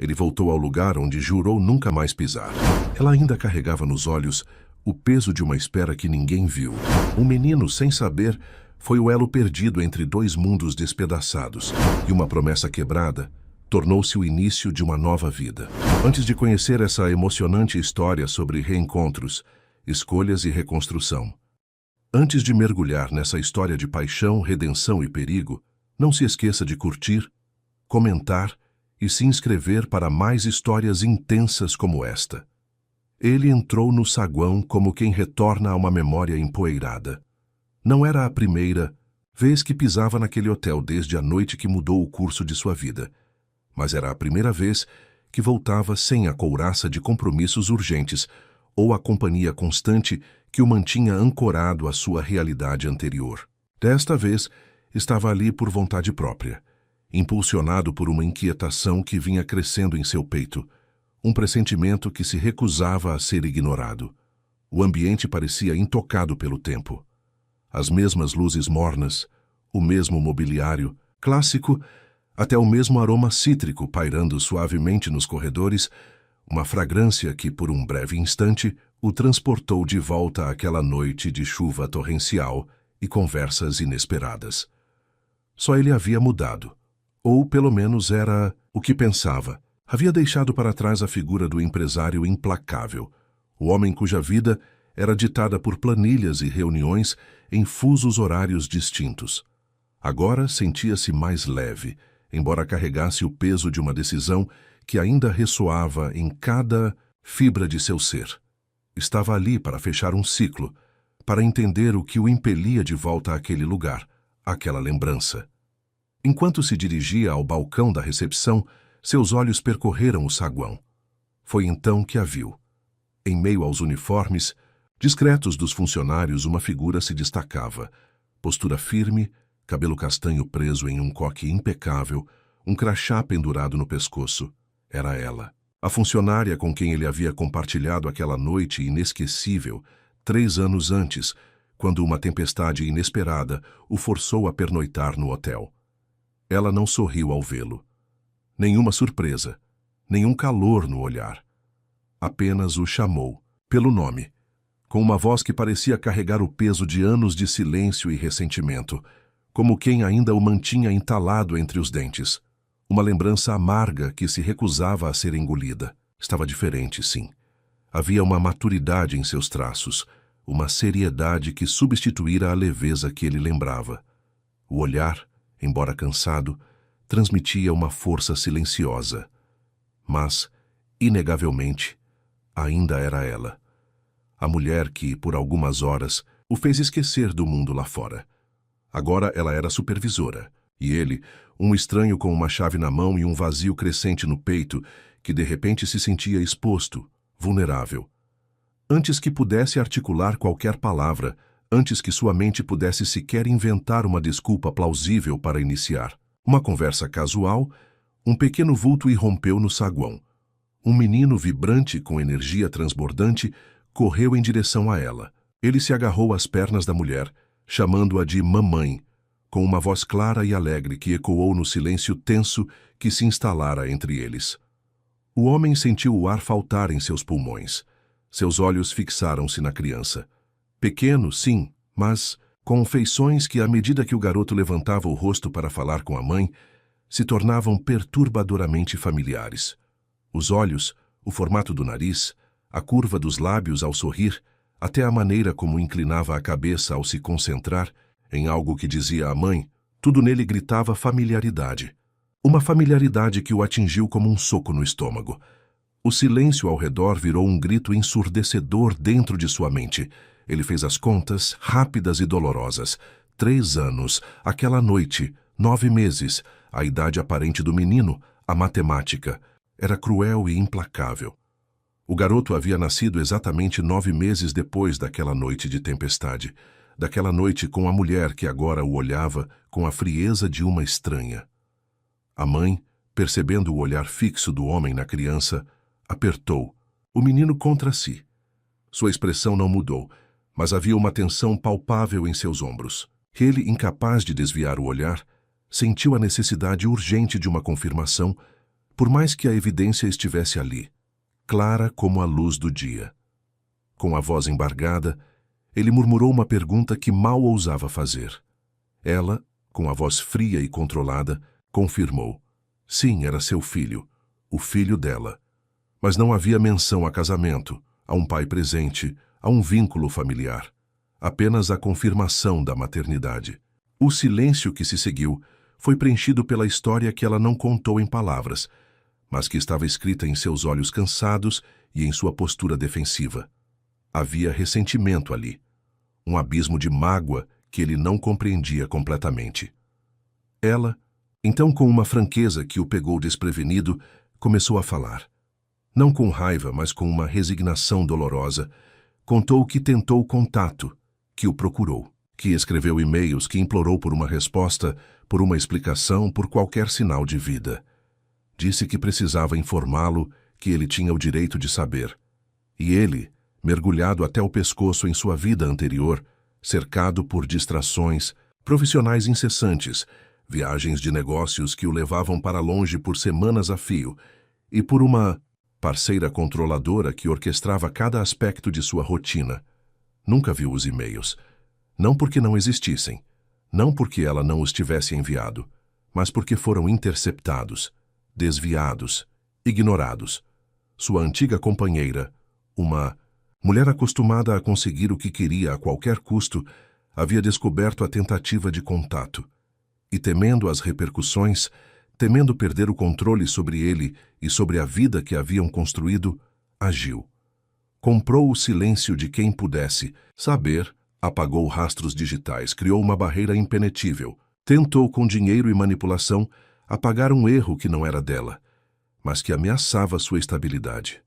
Ele voltou ao lugar onde jurou nunca mais pisar. Ela ainda carregava nos olhos o peso de uma espera que ninguém viu. Um menino, sem saber, foi o elo perdido entre dois mundos despedaçados, e uma promessa quebrada tornou-se o início de uma nova vida. Antes de conhecer essa emocionante história sobre reencontros, escolhas e reconstrução, antes de mergulhar nessa história de paixão, redenção e perigo, não se esqueça de curtir, comentar e se inscrever para mais histórias intensas como esta. Ele entrou no saguão como quem retorna a uma memória empoeirada. Não era a primeira vez que pisava naquele hotel desde a noite que mudou o curso de sua vida, mas era a primeira vez que voltava sem a couraça de compromissos urgentes ou a companhia constante que o mantinha ancorado à sua realidade anterior. Desta vez, estava ali por vontade própria, impulsionado por uma inquietação que vinha crescendo em seu peito, um pressentimento que se recusava a ser ignorado. O ambiente parecia intocado pelo tempo. As mesmas luzes mornas, o mesmo mobiliário, clássico, até o mesmo aroma cítrico pairando suavemente nos corredores, uma fragrância que, por um breve instante, o transportou de volta àquela noite de chuva torrencial e conversas inesperadas. Só ele havia mudado, ou pelo menos era o que pensava. Havia deixado para trás a figura do empresário implacável, o homem cuja vida era ditada por planilhas e reuniões em fusos horários distintos. Agora sentia-se mais leve, embora carregasse o peso de uma decisão que ainda ressoava em cada fibra de seu ser. Estava ali para fechar um ciclo, para entender o que o impelia de volta àquele lugar, àquela lembrança. Enquanto se dirigia ao balcão da recepção, seus olhos percorreram o saguão. Foi então que a viu. Em meio aos uniformes discretos dos funcionários, uma figura se destacava. Postura firme, cabelo castanho preso em um coque impecável, um crachá pendurado no pescoço. Era ela, a funcionária com quem ele havia compartilhado aquela noite inesquecível, 3 anos antes, quando uma tempestade inesperada o forçou a pernoitar no hotel. Ela não sorriu ao vê-lo. Nenhuma surpresa, nenhum calor no olhar. Apenas o chamou, pelo nome, com uma voz que parecia carregar o peso de anos de silêncio e ressentimento, como quem ainda o mantinha entalado entre os dentes. Uma lembrança amarga que se recusava a ser engolida. Estava diferente, sim. Havia uma maturidade em seus traços, uma seriedade que substituíra a leveza que ele lembrava. O olhar, embora cansado, transmitia uma força silenciosa. Mas, inegavelmente, ainda era ela. A mulher que, por algumas horas, o fez esquecer do mundo lá fora. Agora ela era supervisora, e ele, um estranho com uma chave na mão e um vazio crescente no peito, que de repente se sentia exposto, vulnerável. Antes que pudesse articular qualquer palavra, antes que sua mente pudesse sequer inventar uma desculpa plausível para iniciar uma conversa casual, um pequeno vulto irrompeu no saguão. Um menino vibrante com energia transbordante correu em direção a ela. Ele se agarrou às pernas da mulher, chamando-a de mamãe, com uma voz clara e alegre que ecoou no silêncio tenso que se instalara entre eles. O homem sentiu o ar faltar em seus pulmões. Seus olhos fixaram-se na criança. Pequeno, sim, mas com feições que, à medida que o garoto levantava o rosto para falar com a mãe, se tornavam perturbadoramente familiares. Os olhos, o formato do nariz, a curva dos lábios ao sorrir, até a maneira como inclinava a cabeça ao se concentrar em algo que dizia à mãe, tudo nele gritava familiaridade. Uma familiaridade que o atingiu como um soco no estômago. O silêncio ao redor virou um grito ensurdecedor dentro de sua mente. Ele fez as contas, rápidas e dolorosas. 3 anos, aquela noite, 9 meses, a idade aparente do menino, a matemática. Era cruel e implacável. O garoto havia nascido exatamente 9 meses depois daquela noite de tempestade, daquela noite com a mulher que agora o olhava com a frieza de uma estranha. A mãe, percebendo o olhar fixo do homem na criança, apertou o menino contra si. Sua expressão não mudou, mas havia uma tensão palpável em seus ombros. Ele, incapaz de desviar o olhar, sentiu a necessidade urgente de uma confirmação, por mais que a evidência estivesse ali, clara como a luz do dia. Com a voz embargada, ele murmurou uma pergunta que mal ousava fazer. Ela, com a voz fria e controlada, confirmou. Sim, era seu filho, o filho dela. Mas não havia menção a casamento, a um pai presente, a um vínculo familiar. Apenas a confirmação da maternidade. O silêncio que se seguiu foi preenchido pela história que ela não contou em palavras, mas que estava escrita em seus olhos cansados e em sua postura defensiva. Havia ressentimento ali, um abismo de mágoa que ele não compreendia completamente. Ela, então, com uma franqueza que o pegou desprevenido, começou a falar. Não com raiva, mas com uma resignação dolorosa, contou que tentou contato, que o procurou, que escreveu e-mails, que implorou por uma resposta, por uma explicação, por qualquer sinal de vida. Disse que precisava informá-lo, que ele tinha o direito de saber. E ele, mergulhado até o pescoço em sua vida anterior, cercado por distrações, profissionais incessantes, viagens de negócios que o levavam para longe por semanas a fio, e por uma parceira controladora que orquestrava cada aspecto de sua rotina. Nunca viu os e-mails. Não porque não existissem, não porque ela não os tivesse enviado, mas porque foram interceptados, desviados, ignorados. Sua antiga companheira, uma mulher acostumada a conseguir o que queria a qualquer custo, havia descoberto a tentativa de contato. E temendo as repercussões, temendo perder o controle sobre ele e sobre a vida que haviam construído, agiu. Comprou o silêncio de quem pudesse saber, apagou rastros digitais, criou uma barreira impenetrável, tentou com dinheiro e manipulação apagar um erro que não era dela, mas que ameaçava sua estabilidade.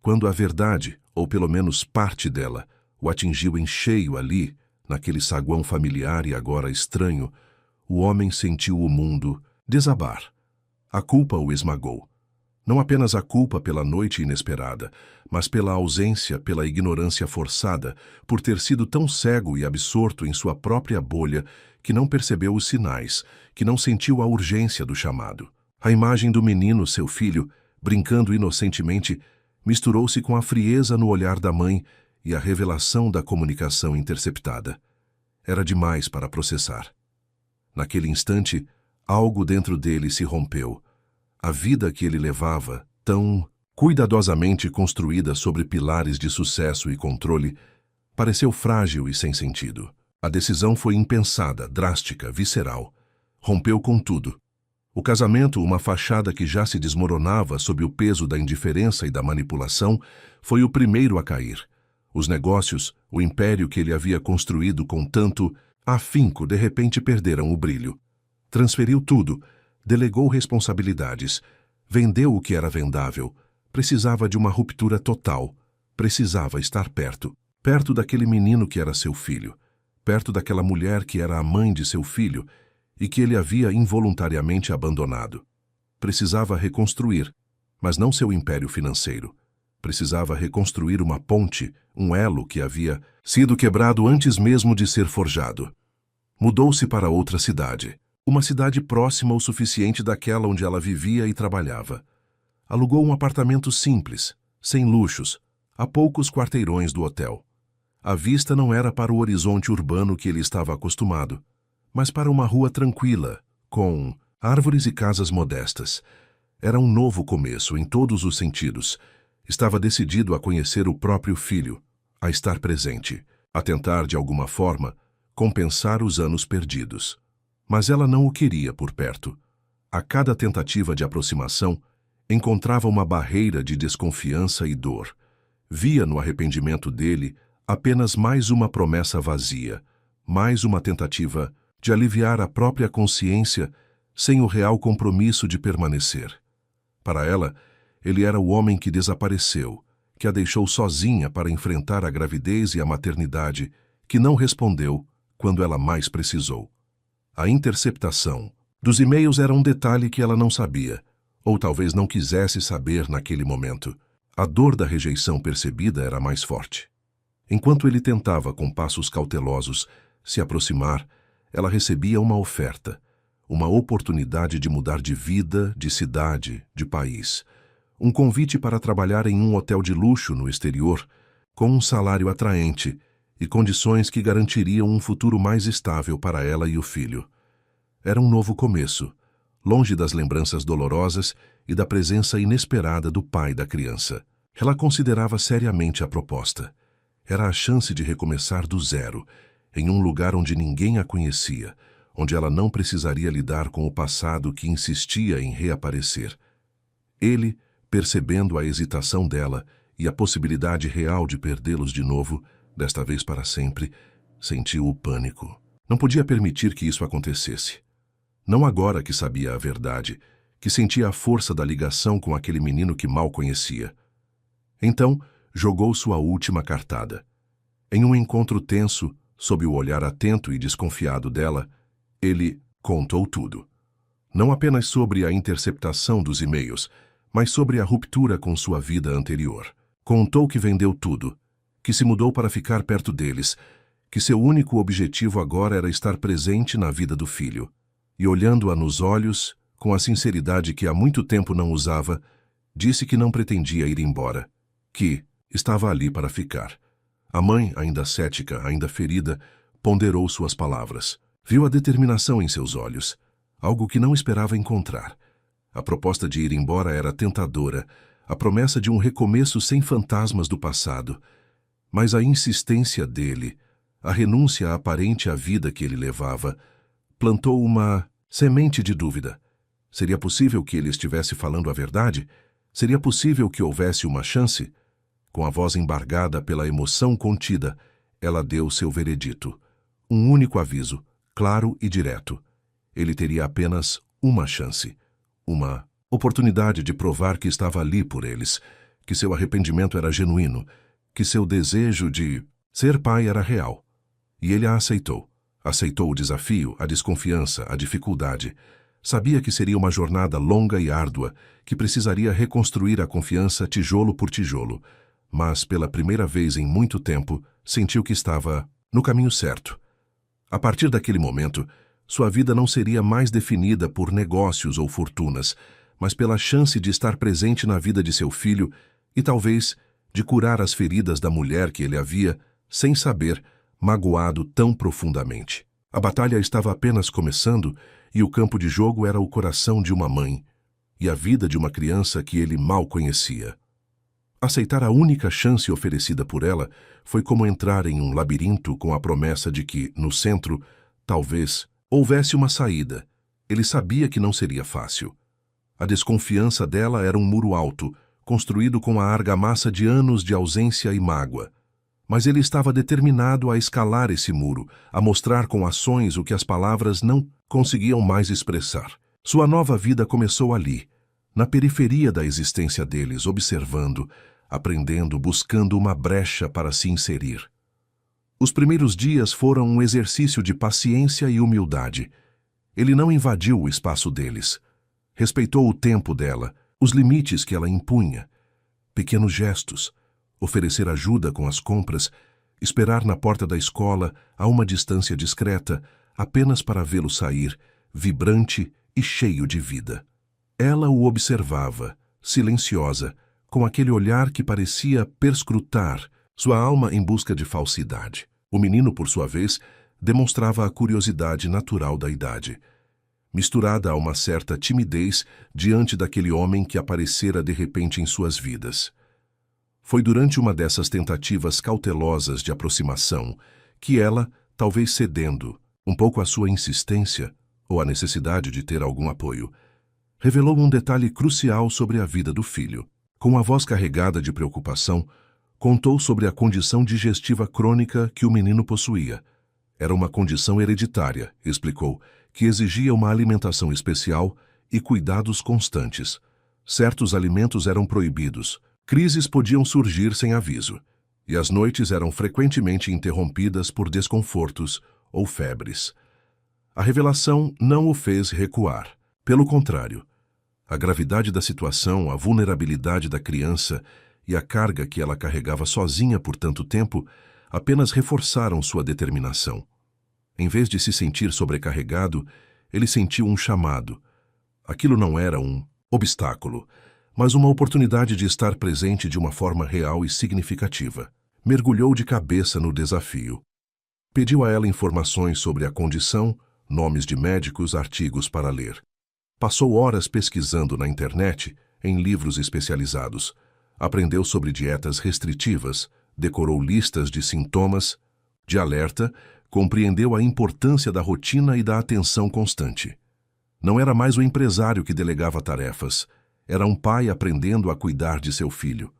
Quando a verdade, ou pelo menos parte dela, o atingiu em cheio ali, naquele saguão familiar e agora estranho, o homem sentiu o mundo desabar. A culpa o esmagou. Não apenas a culpa pela noite inesperada, mas pela ausência, pela ignorância forçada, por ter sido tão cego e absorto em sua própria bolha que não percebeu os sinais, que não sentiu a urgência do chamado. A imagem do menino, seu filho, brincando inocentemente, misturou-se com a frieza no olhar da mãe e a revelação da comunicação interceptada. Era demais para processar. Naquele instante, algo dentro dele se rompeu. A vida que ele levava, tão cuidadosamente construída sobre pilares de sucesso e controle, pareceu frágil e sem sentido. A decisão foi impensada, drástica, visceral. Rompeu com tudo. O casamento, uma fachada que já se desmoronava sob o peso da indiferença e da manipulação, foi o primeiro a cair. Os negócios, o império que ele havia construído com tanto afinco, de repente perderam o brilho. Transferiu tudo, delegou responsabilidades, vendeu o que era vendável, precisava de uma ruptura total, precisava estar perto, perto daquele menino que era seu filho, perto daquela mulher que era a mãe de seu filho e que ele havia involuntariamente abandonado. Precisava reconstruir, mas não seu império financeiro. Precisava reconstruir uma ponte, um elo que havia sido quebrado antes mesmo de ser forjado. Mudou-se para outra cidade. Uma cidade próxima o suficiente daquela onde ela vivia e trabalhava. Alugou um apartamento simples, sem luxos, a poucos quarteirões do hotel. A vista não era para o horizonte urbano que ele estava acostumado, mas para uma rua tranquila, com árvores e casas modestas. Era um novo começo em todos os sentidos. Estava decidido a conhecer o próprio filho, a estar presente, a tentar, de alguma forma, compensar os anos perdidos. Mas ela não o queria por perto. A cada tentativa de aproximação, encontrava uma barreira de desconfiança e dor. Via no arrependimento dele apenas mais uma promessa vazia, mais uma tentativa de aliviar a própria consciência sem o real compromisso de permanecer. Para ela, ele era o homem que desapareceu, que a deixou sozinha para enfrentar a gravidez e a maternidade, que não respondeu quando ela mais precisou. A interceptação dos e-mails era um detalhe que ela não sabia, ou talvez não quisesse saber naquele momento. A dor da rejeição percebida era mais forte. Enquanto ele tentava, com passos cautelosos, se aproximar, ela recebia uma oferta uma oportunidade de mudar de vida, de cidade, de país. Um convite para trabalhar em um hotel de luxo no exterior, com um salário atraente e condições que garantiriam um futuro mais estável para ela e o filho. Era um novo começo, longe das lembranças dolorosas e da presença inesperada do pai da criança. Ela considerava seriamente a proposta. Era a chance de recomeçar do zero, em um lugar onde ninguém a conhecia, onde ela não precisaria lidar com o passado que insistia em reaparecer. Ele, percebendo a hesitação dela e a possibilidade real de perdê-los de novo, desta vez para sempre, sentiu o pânico. Não podia permitir que isso acontecesse. Não agora que sabia a verdade, que sentia a força da ligação com aquele menino que mal conhecia. Então, jogou sua última cartada. Em um encontro tenso, sob o olhar atento e desconfiado dela, ele contou tudo. Não apenas sobre a interceptação dos e-mails, mas sobre a ruptura com sua vida anterior. Contou que vendeu tudo, que se mudou para ficar perto deles, que seu único objetivo agora era estar presente na vida do filho. E olhando-a nos olhos, com a sinceridade que há muito tempo não usava, disse que não pretendia ir embora, que estava ali para ficar. A mãe, ainda cética, ainda ferida, ponderou suas palavras. Viu a determinação em seus olhos, algo que não esperava encontrar. A proposta de ir embora era tentadora, a promessa de um recomeço sem fantasmas do passado. Mas a insistência dele, a renúncia aparente à vida que ele levava, plantou uma semente de dúvida. Seria possível que ele estivesse falando a verdade? Seria possível que houvesse uma chance? Com a voz embargada pela emoção contida, ela deu seu veredito. Um único aviso, claro e direto. Ele teria apenas uma chance. Uma oportunidade de provar que estava ali por eles, que seu arrependimento era genuíno, que seu desejo de ser pai era real. E ele a aceitou. Aceitou o desafio, a desconfiança, a dificuldade. Sabia que seria uma jornada longa e árdua, que precisaria reconstruir a confiança tijolo por tijolo. Mas, pela primeira vez em muito tempo, sentiu que estava no caminho certo. A partir daquele momento, sua vida não seria mais definida por negócios ou fortunas, mas pela chance de estar presente na vida de seu filho e, talvez, de curar as feridas da mulher que ele havia, sem saber, magoado tão profundamente. A batalha estava apenas começando e o campo de jogo era o coração de uma mãe e a vida de uma criança que ele mal conhecia. Aceitar a única chance oferecida por ela foi como entrar em um labirinto com a promessa de que, no centro, talvez, houvesse uma saída. Ele sabia que não seria fácil. A desconfiança dela era um muro alto, construído com a argamassa de anos de ausência e mágoa. Mas ele estava determinado a escalar esse muro, a mostrar com ações o que as palavras não conseguiam mais expressar. Sua nova vida começou ali, na periferia da existência deles, observando, aprendendo, buscando uma brecha para se inserir. Os primeiros dias foram um exercício de paciência e humildade. Ele não invadiu o espaço deles. Respeitou o tempo dela, os limites que ela impunha. Pequenos gestos, oferecer ajuda com as compras, esperar na porta da escola a uma distância discreta, apenas para vê-lo sair, vibrante e cheio de vida. Ela o observava, silenciosa, com aquele olhar que parecia perscrutar sua alma em busca de falsidade. O menino, por sua vez, demonstrava a curiosidade natural da idade, misturada a uma certa timidez diante daquele homem que aparecera de repente em suas vidas. Foi durante uma dessas tentativas cautelosas de aproximação que ela, talvez cedendo um pouco à sua insistência ou à necessidade de ter algum apoio, revelou um detalhe crucial sobre a vida do filho. Com a voz carregada de preocupação, contou sobre a condição digestiva crônica que o menino possuía. Era uma condição hereditária, explicou, que exigia uma alimentação especial e cuidados constantes. Certos alimentos eram proibidos, crises podiam surgir sem aviso, e as noites eram frequentemente interrompidas por desconfortos ou febres. A revelação não o fez recuar. Pelo contrário, a gravidade da situação, a vulnerabilidade da criança e a carga que ela carregava sozinha por tanto tempo apenas reforçaram sua determinação. Em vez de se sentir sobrecarregado, Ele sentiu um chamado. Aquilo não era um obstáculo, mas uma oportunidade de estar presente de uma forma real e significativa. Mergulhou de cabeça no desafio. Pediu a ela informações sobre a condição, nomes de médicos, artigos para ler. Passou horas pesquisando na internet, em livros especializados. Aprendeu sobre dietas restritivas, decorou listas de sintomas, de alerta, compreendeu a importância da rotina e da atenção constante. Não era mais o empresário que delegava tarefas, era um pai aprendendo a cuidar de seu filho.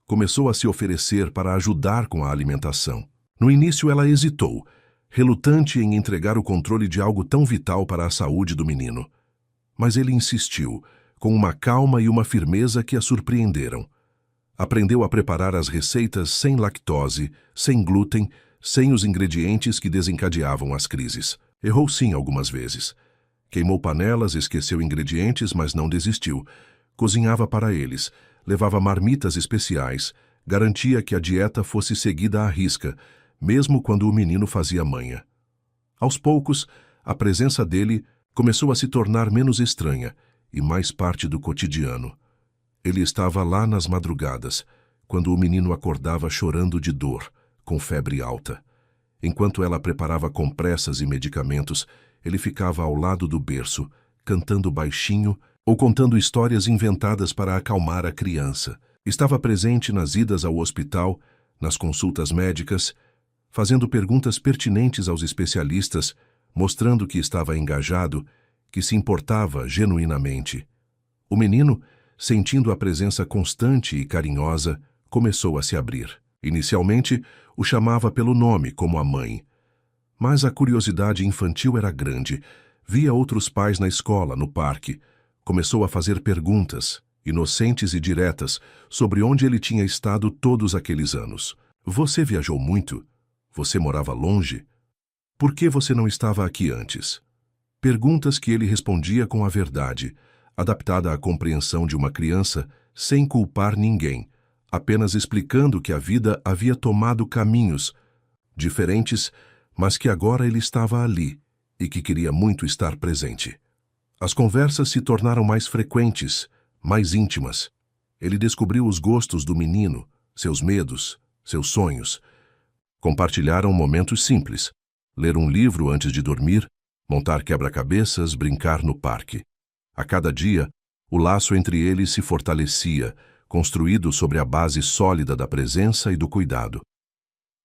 Começou a se oferecer para ajudar com a alimentação. No início ela hesitou, relutante em entregar o controle de algo tão vital para a saúde do menino. Mas ele insistiu, com uma calma e uma firmeza que a surpreenderam. Aprendeu a preparar as receitas sem lactose, sem glúten, sem os ingredientes que desencadeavam as crises. Errou sim algumas vezes. Queimou panelas, esqueceu ingredientes, mas não desistiu. Cozinhava para eles, levava marmitas especiais, garantia que a dieta fosse seguida à risca, mesmo quando o menino fazia manha. Aos poucos, a presença dele começou a se tornar menos estranha e mais parte do cotidiano. Ele estava lá nas madrugadas, quando o menino acordava chorando de dor, com febre alta. Enquanto ela preparava compressas e medicamentos, ele ficava ao lado do berço, cantando baixinho ou contando histórias inventadas para acalmar a criança. Estava presente nas idas ao hospital, nas consultas médicas, fazendo perguntas pertinentes aos especialistas, mostrando que estava engajado, que se importava genuinamente. O menino, sentindo a presença constante e carinhosa, começou a se abrir. Inicialmente, o chamava pelo nome, como a mãe. Mas a curiosidade infantil era grande. Via outros pais na escola, no parque. Começou a fazer perguntas, inocentes e diretas, sobre onde ele tinha estado todos aqueles anos. Você viajou muito? Você morava longe? Por que você não estava aqui antes? Perguntas que ele respondia com a verdade, adaptada à compreensão de uma criança, sem culpar ninguém, apenas explicando que a vida havia tomado caminhos diferentes, mas que agora ele estava ali e que queria muito estar presente. As conversas se tornaram mais frequentes, mais íntimas. Ele descobriu os gostos do menino, seus medos, seus sonhos. Compartilharam momentos simples: ler um livro antes de dormir, montar quebra-cabeças, brincar no parque. A cada dia, o laço entre eles se fortalecia, construído sobre a base sólida da presença e do cuidado.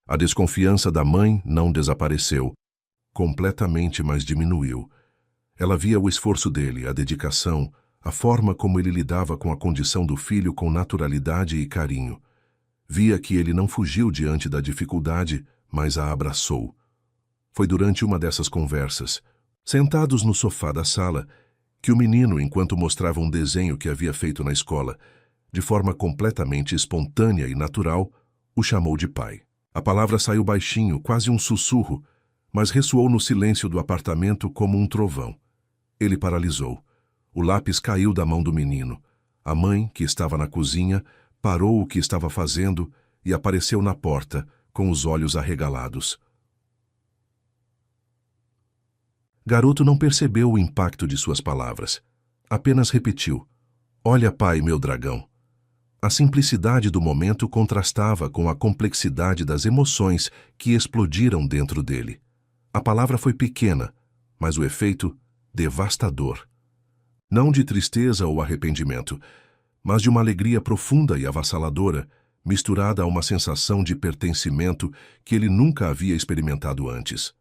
A desconfiança da mãe não desapareceu, completamente, mas diminuiu. Ela via o esforço dele, a dedicação, a forma como ele lidava com a condição do filho com naturalidade e carinho. Via que ele não fugiu diante da dificuldade, mas a abraçou. Foi durante uma dessas conversas, sentados no sofá da sala, que o menino, enquanto mostrava um desenho que havia feito na escola, de forma completamente espontânea e natural, o chamou de pai. A palavra saiu baixinho, quase um sussurro, mas ressoou no silêncio do apartamento como um trovão. Ele paralisou. O lápis caiu da mão do menino. A mãe, que estava na cozinha, parou o que estava fazendo e apareceu na porta, com os olhos arregalados. Garoto não percebeu o impacto de suas palavras. Apenas repetiu: "Olha, pai, meu dragão." A simplicidade do momento contrastava com a complexidade das emoções que explodiram dentro dele. A palavra foi pequena, mas o efeito devastador. Não de tristeza ou arrependimento, mas de uma alegria profunda e avassaladora, misturada a uma sensação de pertencimento que ele nunca havia experimentado antes.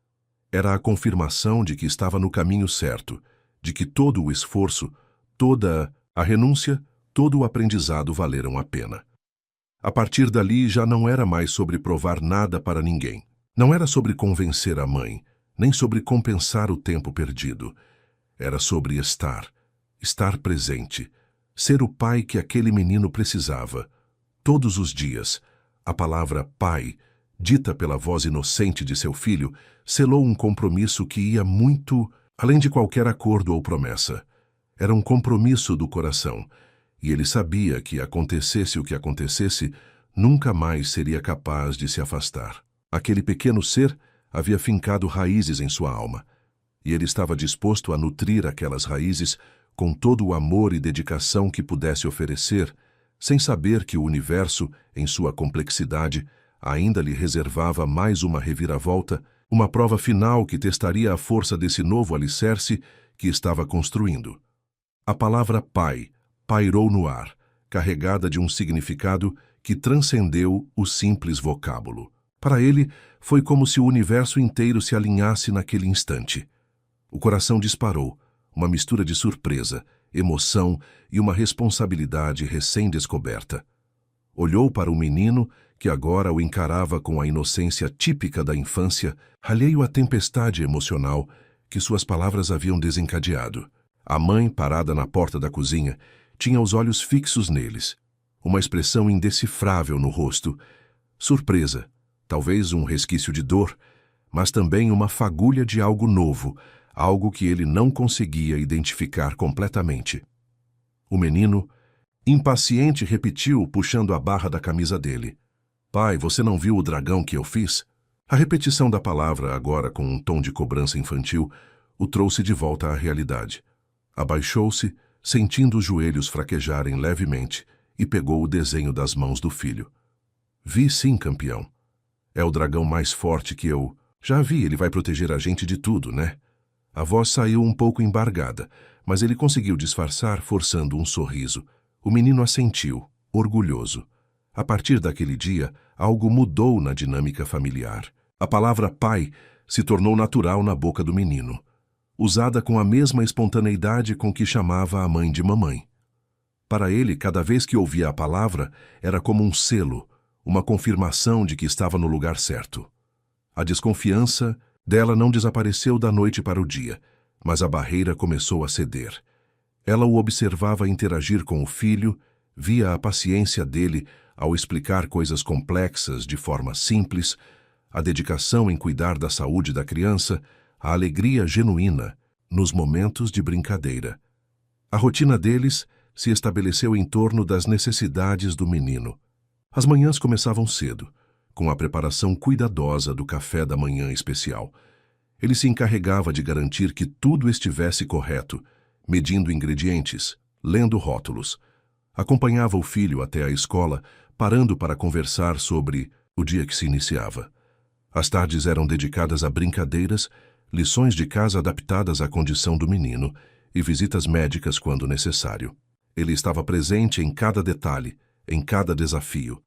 Era a confirmação de que estava no caminho certo, de que todo o esforço, toda a renúncia, todo o aprendizado valeram a pena. A partir dali já não era mais sobre provar nada para ninguém. Não era sobre convencer a mãe, nem sobre compensar o tempo perdido. Era sobre estar presente, ser o pai que aquele menino precisava. Todos os dias, a palavra pai, dita pela voz inocente de seu filho, selou um compromisso que ia muito além de qualquer acordo ou promessa. Era um compromisso do coração, e ele sabia que, acontecesse o que acontecesse, nunca mais seria capaz de se afastar. Aquele pequeno ser havia fincado raízes em sua alma, e ele estava disposto a nutrir aquelas raízes com todo o amor e dedicação que pudesse oferecer, sem saber que o universo, em sua complexidade, ainda lhe reservava mais uma reviravolta, uma prova final que testaria a força desse novo alicerce que estava construindo. A palavra pai pairou no ar, carregada de um significado que transcendeu o simples vocábulo. Para ele, foi como se o universo inteiro se alinhasse naquele instante. O coração disparou, uma mistura de surpresa, emoção e uma responsabilidade recém-descoberta. Olhou para o menino, que agora o encarava com a inocência típica da infância, alheio à tempestade emocional que suas palavras haviam desencadeado. A mãe, parada na porta da cozinha, tinha os olhos fixos neles, uma expressão indecifrável no rosto. Surpresa, talvez um resquício de dor, mas também uma fagulha de algo novo, algo que ele não conseguia identificar completamente. O menino, impaciente, repetiu, puxando a barra da camisa dele. Pai, você não viu o dragão que eu fiz? A repetição da palavra, agora com um tom de cobrança infantil, o trouxe de volta à realidade. Abaixou-se, sentindo os joelhos fraquejarem levemente, e pegou o desenho das mãos do filho. Vi sim, campeão. É o dragão mais forte que eu... Já vi, ele vai proteger a gente de tudo, né? A voz saiu um pouco embargada, mas ele conseguiu disfarçar, forçando um sorriso. O menino assentiu, orgulhoso. A partir daquele dia, algo mudou na dinâmica familiar. A palavra pai se tornou natural na boca do menino, usada com a mesma espontaneidade com que chamava a mãe de mamãe. Para ele, cada vez que ouvia a palavra, era como um selo, uma confirmação de que estava no lugar certo. A desconfiança dela não desapareceu da noite para o dia, mas a barreira começou a ceder. Ela o observava interagir com o filho, via a paciência dele ao explicar coisas complexas de forma simples, a dedicação em cuidar da saúde da criança, a alegria genuína nos momentos de brincadeira. A rotina deles se estabeleceu em torno das necessidades do menino. As manhãs começavam cedo, com a preparação cuidadosa do café da manhã especial. Ele se encarregava de garantir que tudo estivesse correto, medindo ingredientes, lendo rótulos. Acompanhava o filho até a escola, parando para conversar sobre o dia que se iniciava. As tardes eram dedicadas a brincadeiras, lições de casa adaptadas à condição do menino e visitas médicas quando necessário. Ele estava presente em cada detalhe, em cada desafio.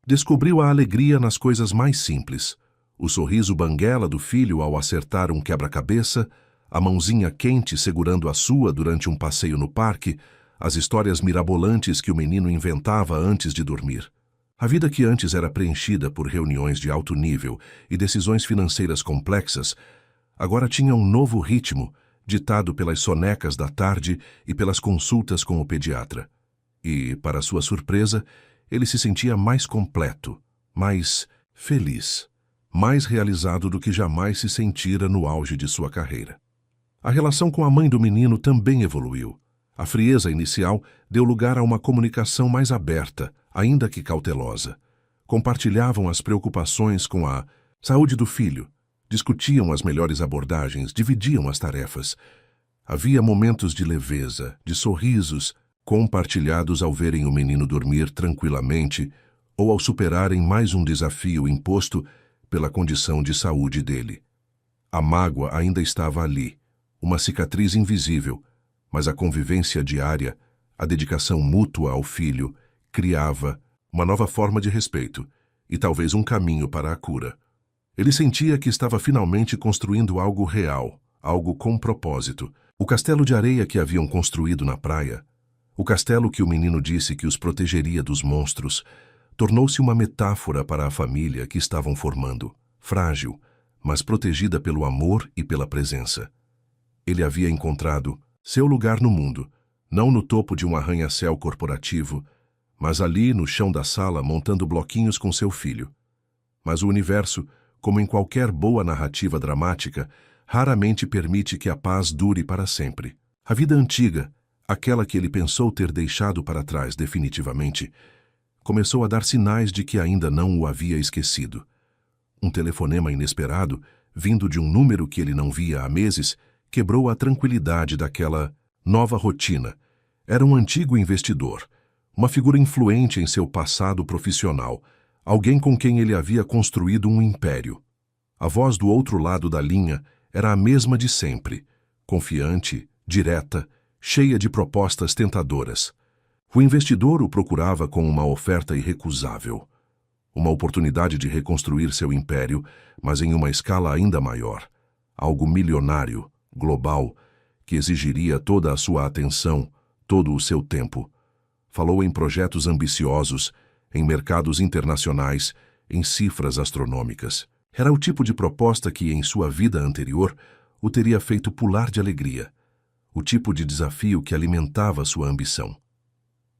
Descobriu a alegria nas coisas mais simples, o sorriso banguela do filho ao acertar um quebra-cabeça, a mãozinha quente segurando a sua durante um passeio no parque, as histórias mirabolantes que o menino inventava antes de dormir. A vida que antes era preenchida por reuniões de alto nível e decisões financeiras complexas, agora tinha um novo ritmo, ditado pelas sonecas da tarde e pelas consultas com o pediatra. E, para sua surpresa, ele se sentia mais completo, mais feliz, mais realizado do que jamais se sentira no auge de sua carreira. A relação com a mãe do menino também evoluiu. A frieza inicial deu lugar a uma comunicação mais aberta, ainda que cautelosa. Compartilhavam as preocupações com a saúde do filho, discutiam as melhores abordagens, dividiam as tarefas. Havia momentos de leveza, de sorrisos, compartilhados ao verem o menino dormir tranquilamente ou ao superarem mais um desafio imposto pela condição de saúde dele. A mágoa ainda estava ali, uma cicatriz invisível, mas a convivência diária, a dedicação mútua ao filho, criava uma nova forma de respeito e talvez um caminho para a cura. Ele sentia que estava finalmente construindo algo real, algo com propósito. O castelo de areia que haviam construído na praia, o castelo que o menino disse que os protegeria dos monstros, tornou-se uma metáfora para a família que estavam formando, frágil, mas protegida pelo amor e pela presença. Ele havia encontrado seu lugar no mundo, não no topo de um arranha-céu corporativo, mas ali no chão da sala montando bloquinhos com seu filho. Mas o universo, como em qualquer boa narrativa dramática, raramente permite que a paz dure para sempre. A vida antiga, aquela que ele pensou ter deixado para trás definitivamente, começou a dar sinais de que ainda não o havia esquecido. Um telefonema inesperado, vindo de um número que ele não via há meses, quebrou a tranquilidade daquela nova rotina. Era um antigo investidor, uma figura influente em seu passado profissional, alguém com quem ele havia construído um império. A voz do outro lado da linha era a mesma de sempre, confiante, direta, cheia de propostas tentadoras. O investidor o procurava com uma oferta irrecusável. Uma oportunidade de reconstruir seu império, mas em uma escala ainda maior. Algo milionário, global, que exigiria toda a sua atenção, todo o seu tempo. Falou em projetos ambiciosos, em mercados internacionais, em cifras astronômicas. Era o tipo de proposta que, em sua vida anterior, o teria feito pular de alegria. O tipo de desafio que alimentava sua ambição.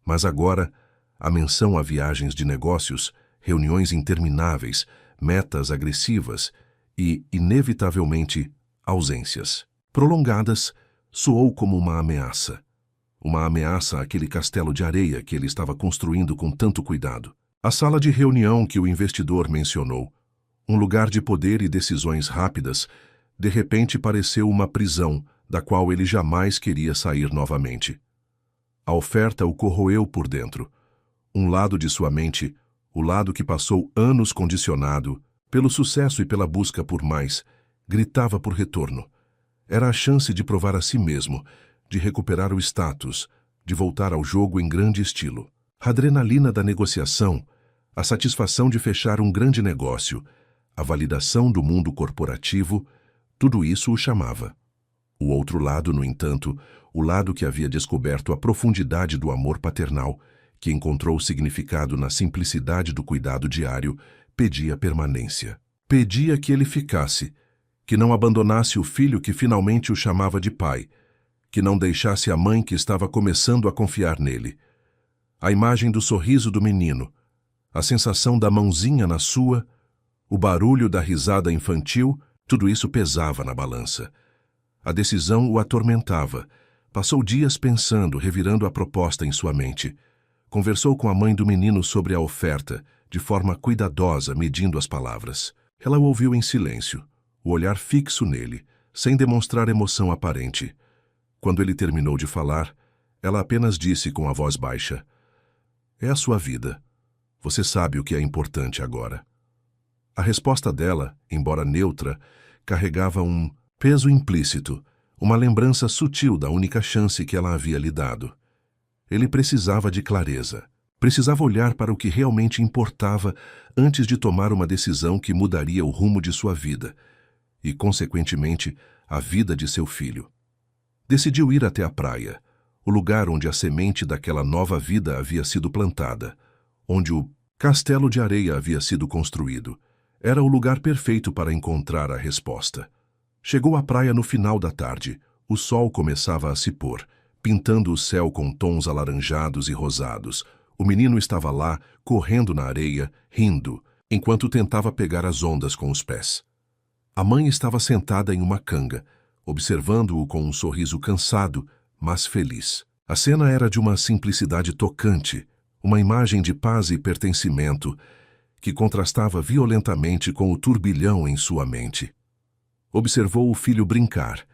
Mas agora, a menção a viagens de negócios, reuniões intermináveis, metas agressivas e, inevitavelmente, ausências prolongadas, soou como uma ameaça. Uma ameaça àquele castelo de areia que ele estava construindo com tanto cuidado. A sala de reunião que o investidor mencionou, um lugar de poder e decisões rápidas, de repente pareceu uma prisão da qual ele jamais queria sair novamente. A oferta o corroeu por dentro. Um lado de sua mente, o lado que passou anos condicionado pelo sucesso e pela busca por mais, gritava por retorno. Era a chance de provar a si mesmo, de recuperar o status, de voltar ao jogo em grande estilo. A adrenalina da negociação, a satisfação de fechar um grande negócio, a validação do mundo corporativo, tudo isso o chamava. O outro lado, no entanto, o lado que havia descoberto a profundidade do amor paternal, que encontrou significado na simplicidade do cuidado diário, pedia permanência. Pedia que ele ficasse, que não abandonasse o filho que finalmente o chamava de pai, que não deixasse a mãe que estava começando a confiar nele. A imagem do sorriso do menino, a sensação da mãozinha na sua, o barulho da risada infantil, tudo isso pesava na balança. A decisão o atormentava. Passou dias pensando, revirando a proposta em sua mente. Conversou com a mãe do menino sobre a oferta, de forma cuidadosa, medindo as palavras. Ela o ouviu em silêncio, o olhar fixo nele, sem demonstrar emoção aparente. Quando ele terminou de falar, ela apenas disse com a voz baixa: "É a sua vida. Você sabe o que é importante agora." A resposta dela, embora neutra, carregava um peso implícito, uma lembrança sutil da única chance que ela havia lhe dado. Ele precisava de clareza. Precisava olhar para o que realmente importava antes de tomar uma decisão que mudaria o rumo de sua vida e, consequentemente, a vida de seu filho. Decidiu ir até a praia, o lugar onde a semente daquela nova vida havia sido plantada, onde o castelo de areia havia sido construído. Era o lugar perfeito para encontrar a resposta. Chegou à praia no final da tarde. O sol começava a se pôr, pintando o céu com tons alaranjados e rosados. O menino estava lá, correndo na areia, rindo, enquanto tentava pegar as ondas com os pés. A mãe estava sentada em uma canga, observando-o com um sorriso cansado, mas feliz. A cena era de uma simplicidade tocante, uma imagem de paz e pertencimento que contrastava violentamente com o turbilhão em sua mente. Observou o filho brincar.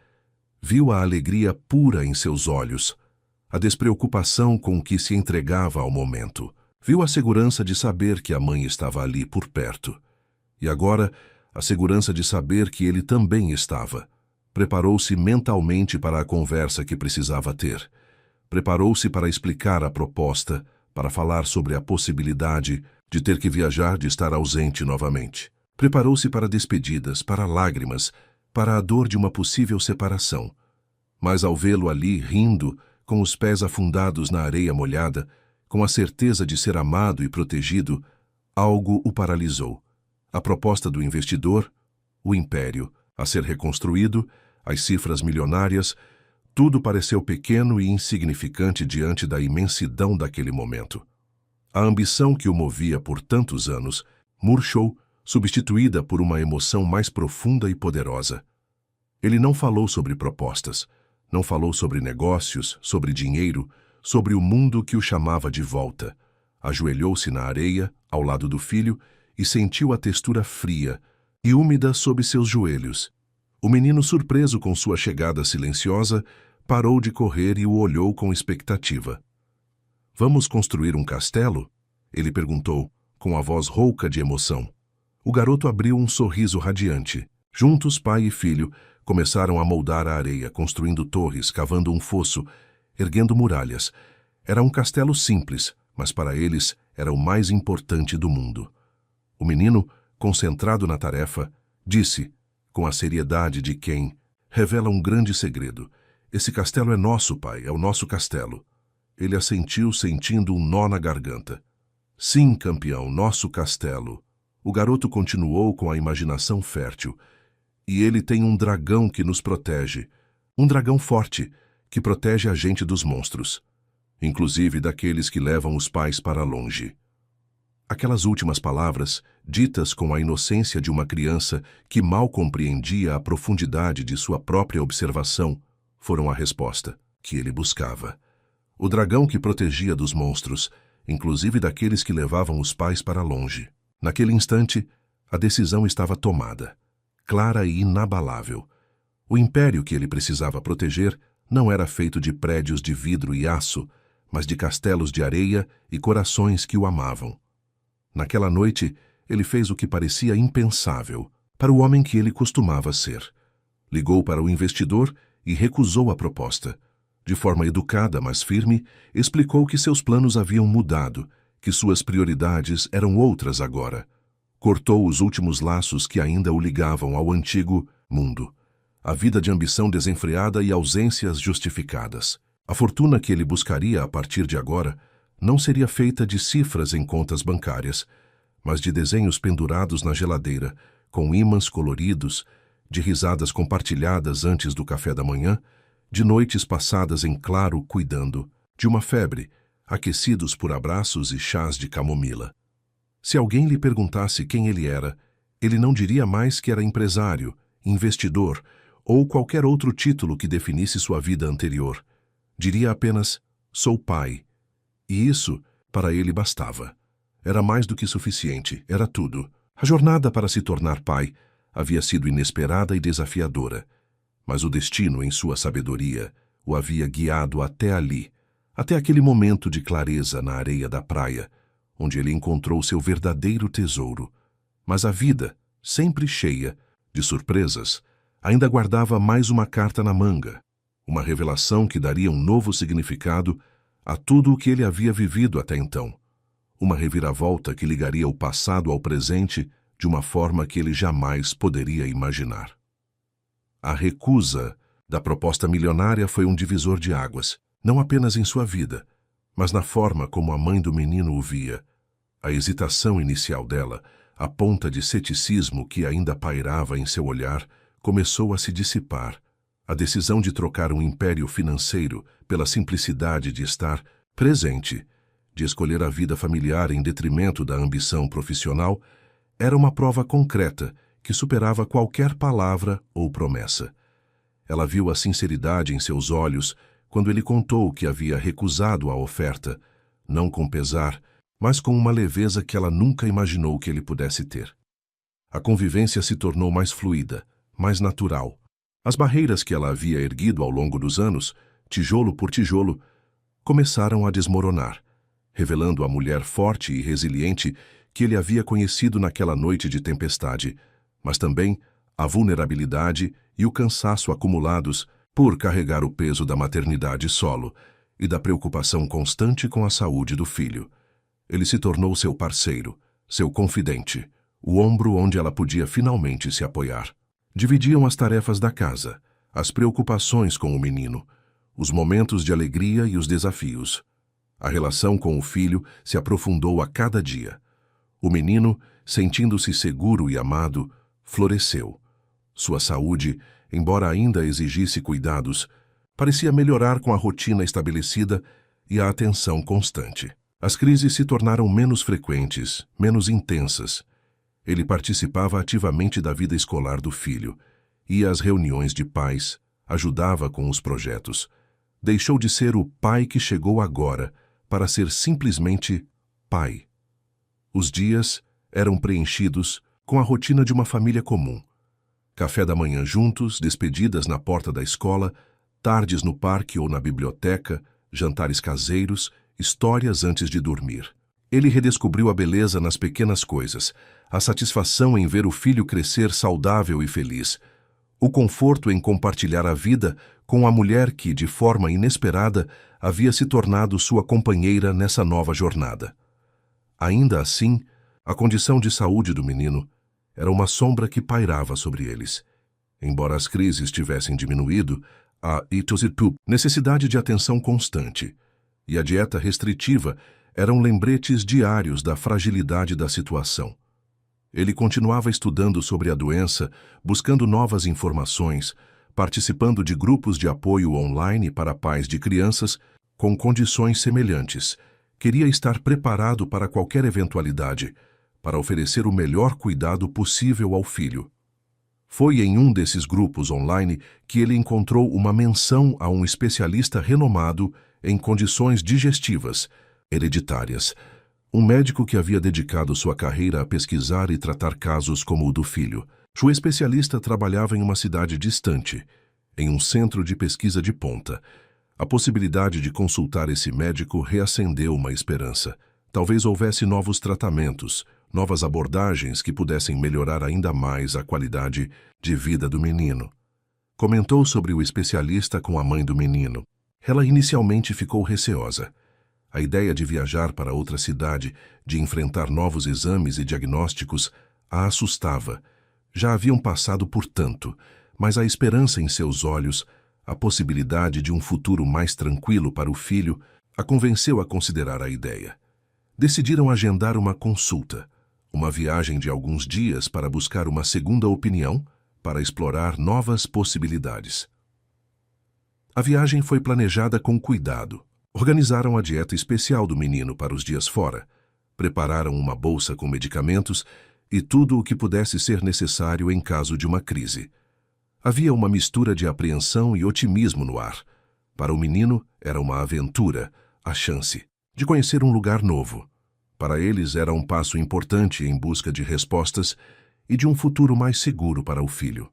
Viu a alegria pura em seus olhos, a despreocupação com que se entregava ao momento. Viu a segurança de saber que a mãe estava ali por perto. E agora, a segurança de saber que ele também estava. Preparou-se mentalmente para a conversa que precisava ter. Preparou-se para explicar a proposta, para falar sobre a possibilidade de ter que viajar, de estar ausente novamente. Preparou-se para despedidas, para lágrimas, para a dor de uma possível separação. Mas ao vê-lo ali, rindo, com os pés afundados na areia molhada, com a certeza de ser amado e protegido, algo o paralisou. A proposta do investidor, o império, a ser reconstruído, as cifras milionárias, tudo pareceu pequeno e insignificante diante da imensidão daquele momento. A ambição que o movia por tantos anos murchou, substituída por uma emoção mais profunda e poderosa. Ele não falou sobre propostas, não falou sobre negócios, sobre dinheiro, sobre o mundo que o chamava de volta. Ajoelhou-se na areia, ao lado do filho, e sentiu a textura fria e úmida sob seus joelhos. O menino, surpreso com sua chegada silenciosa, parou de correr e o olhou com expectativa. "Vamos construir um castelo?" ele perguntou, com a voz rouca de emoção. O garoto abriu um sorriso radiante. Juntos, pai e filho começaram a moldar a areia, construindo torres, cavando um fosso, erguendo muralhas. Era um castelo simples, mas para eles era o mais importante do mundo. O menino, concentrado na tarefa, disse, com a seriedade de quem revela um grande segredo: "Esse castelo é nosso, pai, é o nosso castelo." Ele assentiu, sentindo um nó na garganta. "Sim, campeão, nosso castelo." O garoto continuou com a imaginação fértil. "E ele tem um dragão que nos protege. Um dragão forte, que protege a gente dos monstros. Inclusive daqueles que levam os pais para longe." Aquelas últimas palavras, ditas com a inocência de uma criança que mal compreendia a profundidade de sua própria observação, foram a resposta que ele buscava. O dragão que protegia dos monstros, inclusive daqueles que levavam os pais para longe. Naquele instante, a decisão estava tomada, clara e inabalável. O império que ele precisava proteger não era feito de prédios de vidro e aço, mas de castelos de areia e corações que o amavam. Naquela noite, ele fez o que parecia impensável para o homem que ele costumava ser. Ligou para o investidor e recusou a proposta. De forma educada, mas firme, explicou que seus planos haviam mudado, que suas prioridades eram outras agora. Cortou os últimos laços que ainda o ligavam ao antigo mundo. A vida de ambição desenfreada e ausências justificadas. A fortuna que ele buscaria a partir de agora não seria feita de cifras em contas bancárias, mas de desenhos pendurados na geladeira, com ímãs coloridos, de risadas compartilhadas antes do café da manhã, de noites passadas em claro cuidando, de uma febre, aquecidos por abraços e chás de camomila. Se alguém lhe perguntasse quem ele era, ele não diria mais que era empresário, investidor ou qualquer outro título que definisse sua vida anterior. Diria apenas, "Sou pai." E isso, para ele, bastava. Era mais do que suficiente, era tudo. A jornada para se tornar pai havia sido inesperada e desafiadora, mas o destino, em sua sabedoria, o havia guiado até ali, até aquele momento de clareza na areia da praia, onde ele encontrou seu verdadeiro tesouro. Mas a vida, sempre cheia de surpresas, ainda guardava mais uma carta na manga, uma revelação que daria um novo significado a tudo o que ele havia vivido até então, uma reviravolta que ligaria o passado ao presente de uma forma que ele jamais poderia imaginar. A recusa da proposta milionária foi um divisor de águas, não apenas em sua vida, mas na forma como a mãe do menino o via. A hesitação inicial dela, a ponta de ceticismo que ainda pairava em seu olhar, começou a se dissipar. A decisão de trocar um império financeiro pela simplicidade de estar presente, de escolher a vida familiar em detrimento da ambição profissional, era uma prova concreta que superava qualquer palavra ou promessa. Ela viu a sinceridade em seus olhos quando ele contou que havia recusado a oferta, não com pesar, mas com uma leveza que ela nunca imaginou que ele pudesse ter. A convivência se tornou mais fluida, mais natural. As barreiras que ela havia erguido ao longo dos anos, tijolo por tijolo, começaram a desmoronar, revelando a mulher forte e resiliente que ele havia conhecido naquela noite de tempestade, mas também a vulnerabilidade e o cansaço acumulados por carregar o peso da maternidade solo e da preocupação constante com a saúde do filho. Ele se tornou seu parceiro, seu confidente, o ombro onde ela podia finalmente se apoiar. Dividiam as tarefas da casa, as preocupações com o menino, os momentos de alegria e os desafios. A relação com o filho se aprofundou a cada dia. O menino, sentindo-se seguro e amado, floresceu. Sua saúde, embora ainda exigisse cuidados, parecia melhorar com a rotina estabelecida e a atenção constante. As crises se tornaram menos frequentes, menos intensas. Ele participava ativamente da vida escolar do filho, ia às reuniões de pais, ajudava com os projetos. Deixou de ser o pai que chegou agora para ser simplesmente pai. Os dias eram preenchidos com a rotina de uma família comum. Café da manhã juntos, despedidas na porta da escola, tardes no parque ou na biblioteca, jantares caseiros, histórias antes de dormir. Ele redescobriu a beleza nas pequenas coisas, a satisfação em ver o filho crescer saudável e feliz, o conforto em compartilhar a vida com a mulher que, de forma inesperada, havia se tornado sua companheira nessa nova jornada. Ainda assim, a condição de saúde do menino era uma sombra que pairava sobre eles. Embora as crises tivessem diminuído, a necessidade de atenção constante e a dieta restritiva eram lembretes diários da fragilidade da situação. Ele continuava estudando sobre a doença, buscando novas informações, participando de grupos de apoio online para pais de crianças com condições semelhantes. Queria estar preparado para qualquer eventualidade, para oferecer o melhor cuidado possível ao filho. Foi em um desses grupos online que ele encontrou uma menção a um especialista renomado em condições digestivas hereditárias, um médico que havia dedicado sua carreira a pesquisar e tratar casos como o do filho. O especialista trabalhava em uma cidade distante, em um centro de pesquisa de ponta. A possibilidade de consultar esse médico reacendeu uma esperança. Talvez houvesse novos tratamentos, novas abordagens que pudessem melhorar ainda mais a qualidade de vida do menino. Comentou sobre o especialista com a mãe do menino. Ela inicialmente ficou receosa. A ideia de viajar para outra cidade, de enfrentar novos exames e diagnósticos, a assustava. Já haviam passado por tanto, mas a esperança em seus olhos, a possibilidade de um futuro mais tranquilo para o filho, a convenceu a considerar a ideia. Decidiram agendar uma consulta, uma viagem de alguns dias para buscar uma segunda opinião, para explorar novas possibilidades. A viagem foi planejada com cuidado. Organizaram a dieta especial do menino para os dias fora, prepararam uma bolsa com medicamentos e tudo o que pudesse ser necessário em caso de uma crise. Havia uma mistura de apreensão e otimismo no ar. Para o menino, era uma aventura, a chance de conhecer um lugar novo. Para eles, era um passo importante em busca de respostas e de um futuro mais seguro para o filho.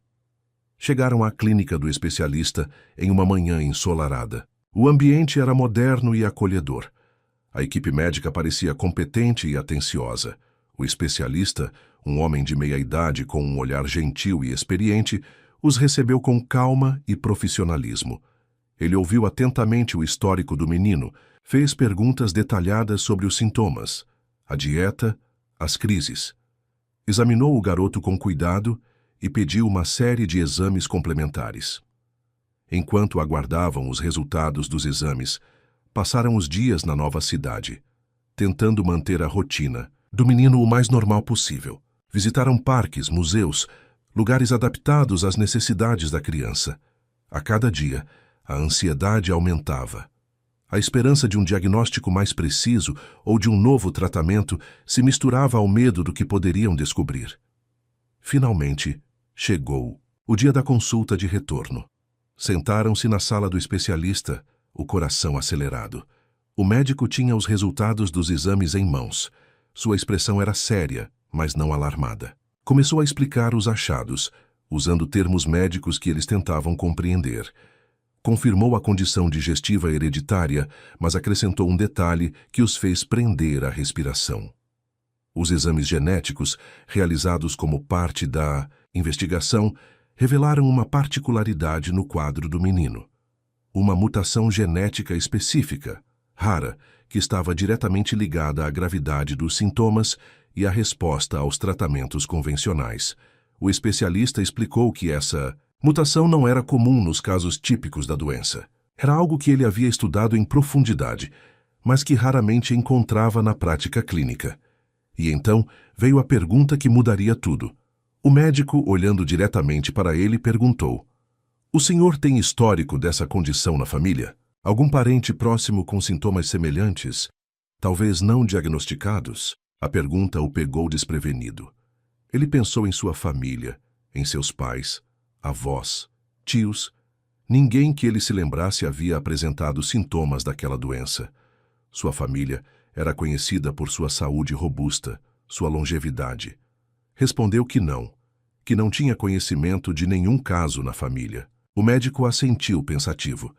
Chegaram à clínica do especialista em uma manhã ensolarada. O ambiente era moderno e acolhedor. A equipe médica parecia competente e atenciosa. O especialista, um homem de meia-idade com um olhar gentil e experiente, os recebeu com calma e profissionalismo. Ele ouviu atentamente o histórico do menino, fez perguntas detalhadas sobre os sintomas, a dieta, as crises. Examinou o garoto com cuidado e pediu uma série de exames complementares. Enquanto aguardavam os resultados dos exames, passaram os dias na nova cidade, tentando manter a rotina do menino o mais normal possível. Visitaram parques, museus, lugares adaptados às necessidades da criança. A cada dia, a ansiedade aumentava. A esperança de um diagnóstico mais preciso ou de um novo tratamento se misturava ao medo do que poderiam descobrir. Finalmente, chegou o dia da consulta de retorno. Sentaram-se na sala do especialista, o coração acelerado. O médico tinha os resultados dos exames em mãos. Sua expressão era séria, mas não alarmada. Começou a explicar os achados, usando termos médicos que eles tentavam compreender. Confirmou a condição digestiva hereditária, mas acrescentou um detalhe que os fez prender a respiração. Os exames genéticos, realizados como parte da investigação, revelaram uma particularidade no quadro do menino. Uma mutação genética específica, rara, que estava diretamente ligada à gravidade dos sintomas e à resposta aos tratamentos convencionais. O especialista explicou que essa mutação não era comum nos casos típicos da doença. Era algo que ele havia estudado em profundidade, mas que raramente encontrava na prática clínica. E então veio a pergunta que mudaria tudo. O médico, olhando diretamente para ele, perguntou: "O senhor tem histórico dessa condição na família? Algum parente próximo com sintomas semelhantes, talvez não diagnosticados?" A pergunta o pegou desprevenido. Ele pensou em sua família, em seus pais, avós, tios. Ninguém que ele se lembrasse havia apresentado sintomas daquela doença. Sua família era conhecida por sua saúde robusta, sua longevidade. Respondeu que não, que não tinha conhecimento de nenhum caso na família. O médico assentiu pensativo.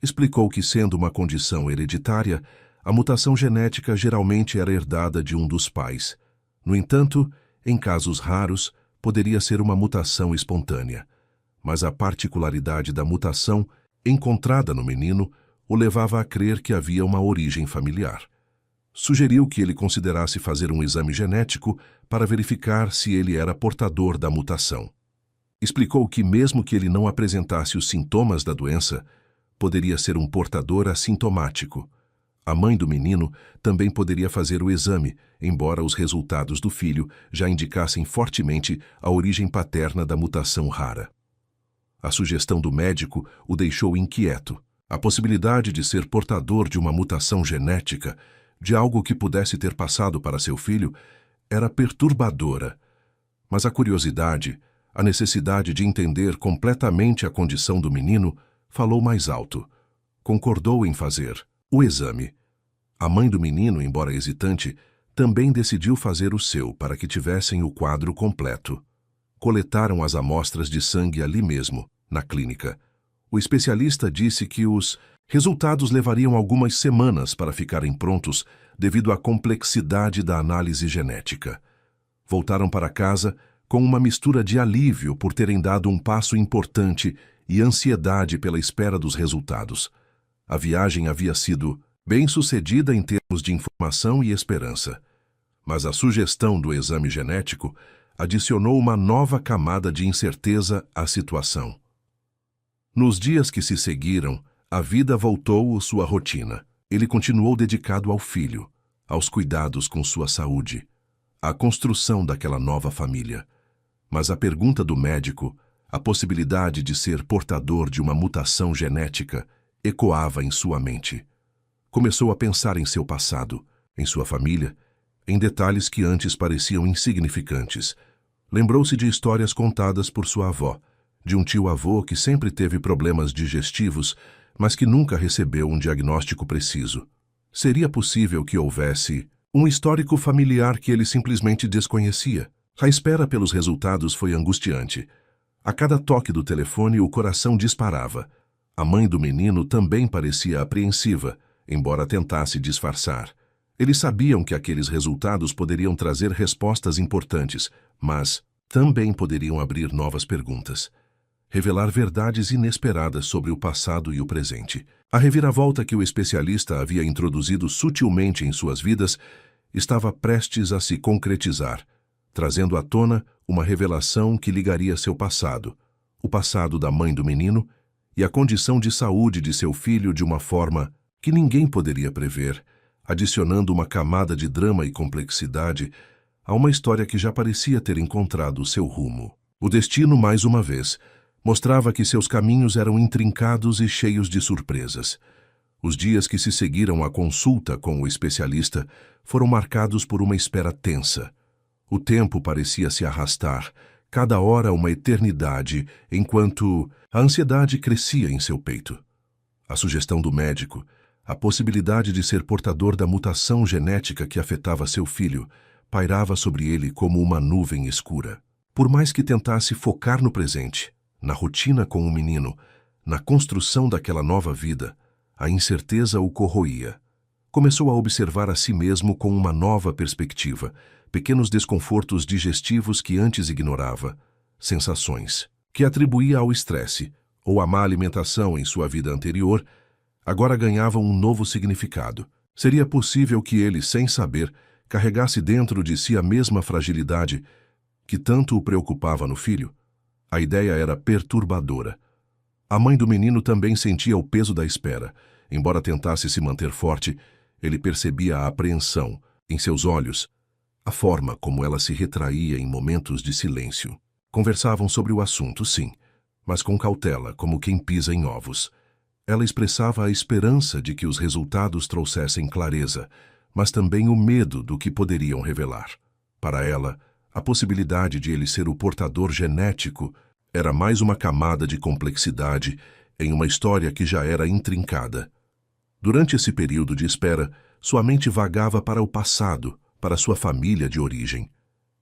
Explicou que, sendo uma condição hereditária, a mutação genética geralmente era herdada de um dos pais. No entanto, em casos raros, poderia ser uma mutação espontânea. Mas a particularidade da mutação encontrada no menino o levava a crer que havia uma origem familiar. Sugeriu que ele considerasse fazer um exame genético para verificar se ele era portador da mutação. Explicou que, mesmo que ele não apresentasse os sintomas da doença, poderia ser um portador assintomático. A mãe do menino também poderia fazer o exame, embora os resultados do filho já indicassem fortemente a origem paterna da mutação rara. A sugestão do médico o deixou inquieto. A possibilidade de ser portador de uma mutação genética, de algo que pudesse ter passado para seu filho, era perturbadora. Mas a curiosidade, a necessidade de entender completamente a condição do menino, falou mais alto. Concordou em fazer o exame. A mãe do menino, embora hesitante, também decidiu fazer o seu para que tivessem o quadro completo. Coletaram as amostras de sangue ali mesmo, na clínica. O especialista disse que os resultados levariam algumas semanas para ficarem prontos devido à complexidade da análise genética. Voltaram para casa com uma mistura de alívio por terem dado um passo importante e ansiedade pela espera dos resultados. A viagem havia sido bem-sucedida em termos de informação e esperança. Mas a sugestão do exame genético adicionou uma nova camada de incerteza à situação. Nos dias que se seguiram, a vida voltou à sua rotina. Ele continuou dedicado ao filho, aos cuidados com sua saúde, à construção daquela nova família. Mas a pergunta do médico, a possibilidade de ser portador de uma mutação genética, ecoava em sua mente. Começou a pensar em seu passado, em sua família, em detalhes que antes pareciam insignificantes. Lembrou-se de histórias contadas por sua avó, de um tio-avô que sempre teve problemas digestivos, mas que nunca recebeu um diagnóstico preciso. Seria possível que houvesse um histórico familiar que ele simplesmente desconhecia? A espera pelos resultados foi angustiante. A cada toque do telefone, o coração disparava. A mãe do menino também parecia apreensiva, embora tentasse disfarçar. Eles sabiam que aqueles resultados poderiam trazer respostas importantes, mas também poderiam abrir novas perguntas. Revelar verdades inesperadas sobre o passado e o presente. A reviravolta que o especialista havia introduzido sutilmente em suas vidas estava prestes a se concretizar, trazendo à tona uma revelação que ligaria seu passado, o passado da mãe do menino e a condição de saúde de seu filho de uma forma que ninguém poderia prever, adicionando uma camada de drama e complexidade a uma história que já parecia ter encontrado seu rumo. O destino, mais uma vez, mostrava que seus caminhos eram intrincados e cheios de surpresas. Os dias que se seguiram à consulta com o especialista foram marcados por uma espera tensa. O tempo parecia se arrastar, cada hora uma eternidade, enquanto a ansiedade crescia em seu peito. A sugestão do médico, a possibilidade de ser portador da mutação genética que afetava seu filho, pairava sobre ele como uma nuvem escura. Por mais que tentasse focar no presente, na rotina com o menino, na construção daquela nova vida, a incerteza o corroía. Começou a observar a si mesmo com uma nova perspectiva, pequenos desconfortos digestivos que antes ignorava, sensações que atribuía ao estresse ou à má alimentação em sua vida anterior, agora ganhavam um novo significado. Seria possível que ele, sem saber, carregasse dentro de si a mesma fragilidade que tanto o preocupava no filho? A ideia era perturbadora. A mãe do menino também sentia o peso da espera. Embora tentasse se manter forte, ele percebia a apreensão em seus olhos, a forma como ela se retraía em momentos de silêncio. Conversavam sobre o assunto, sim, mas com cautela, como quem pisa em ovos. Ela expressava a esperança de que os resultados trouxessem clareza, mas também o medo do que poderiam revelar. Para ela, a possibilidade de ele ser o portador genético era mais uma camada de complexidade em uma história que já era intrincada. Durante esse período de espera, sua mente vagava para o passado, para sua família de origem.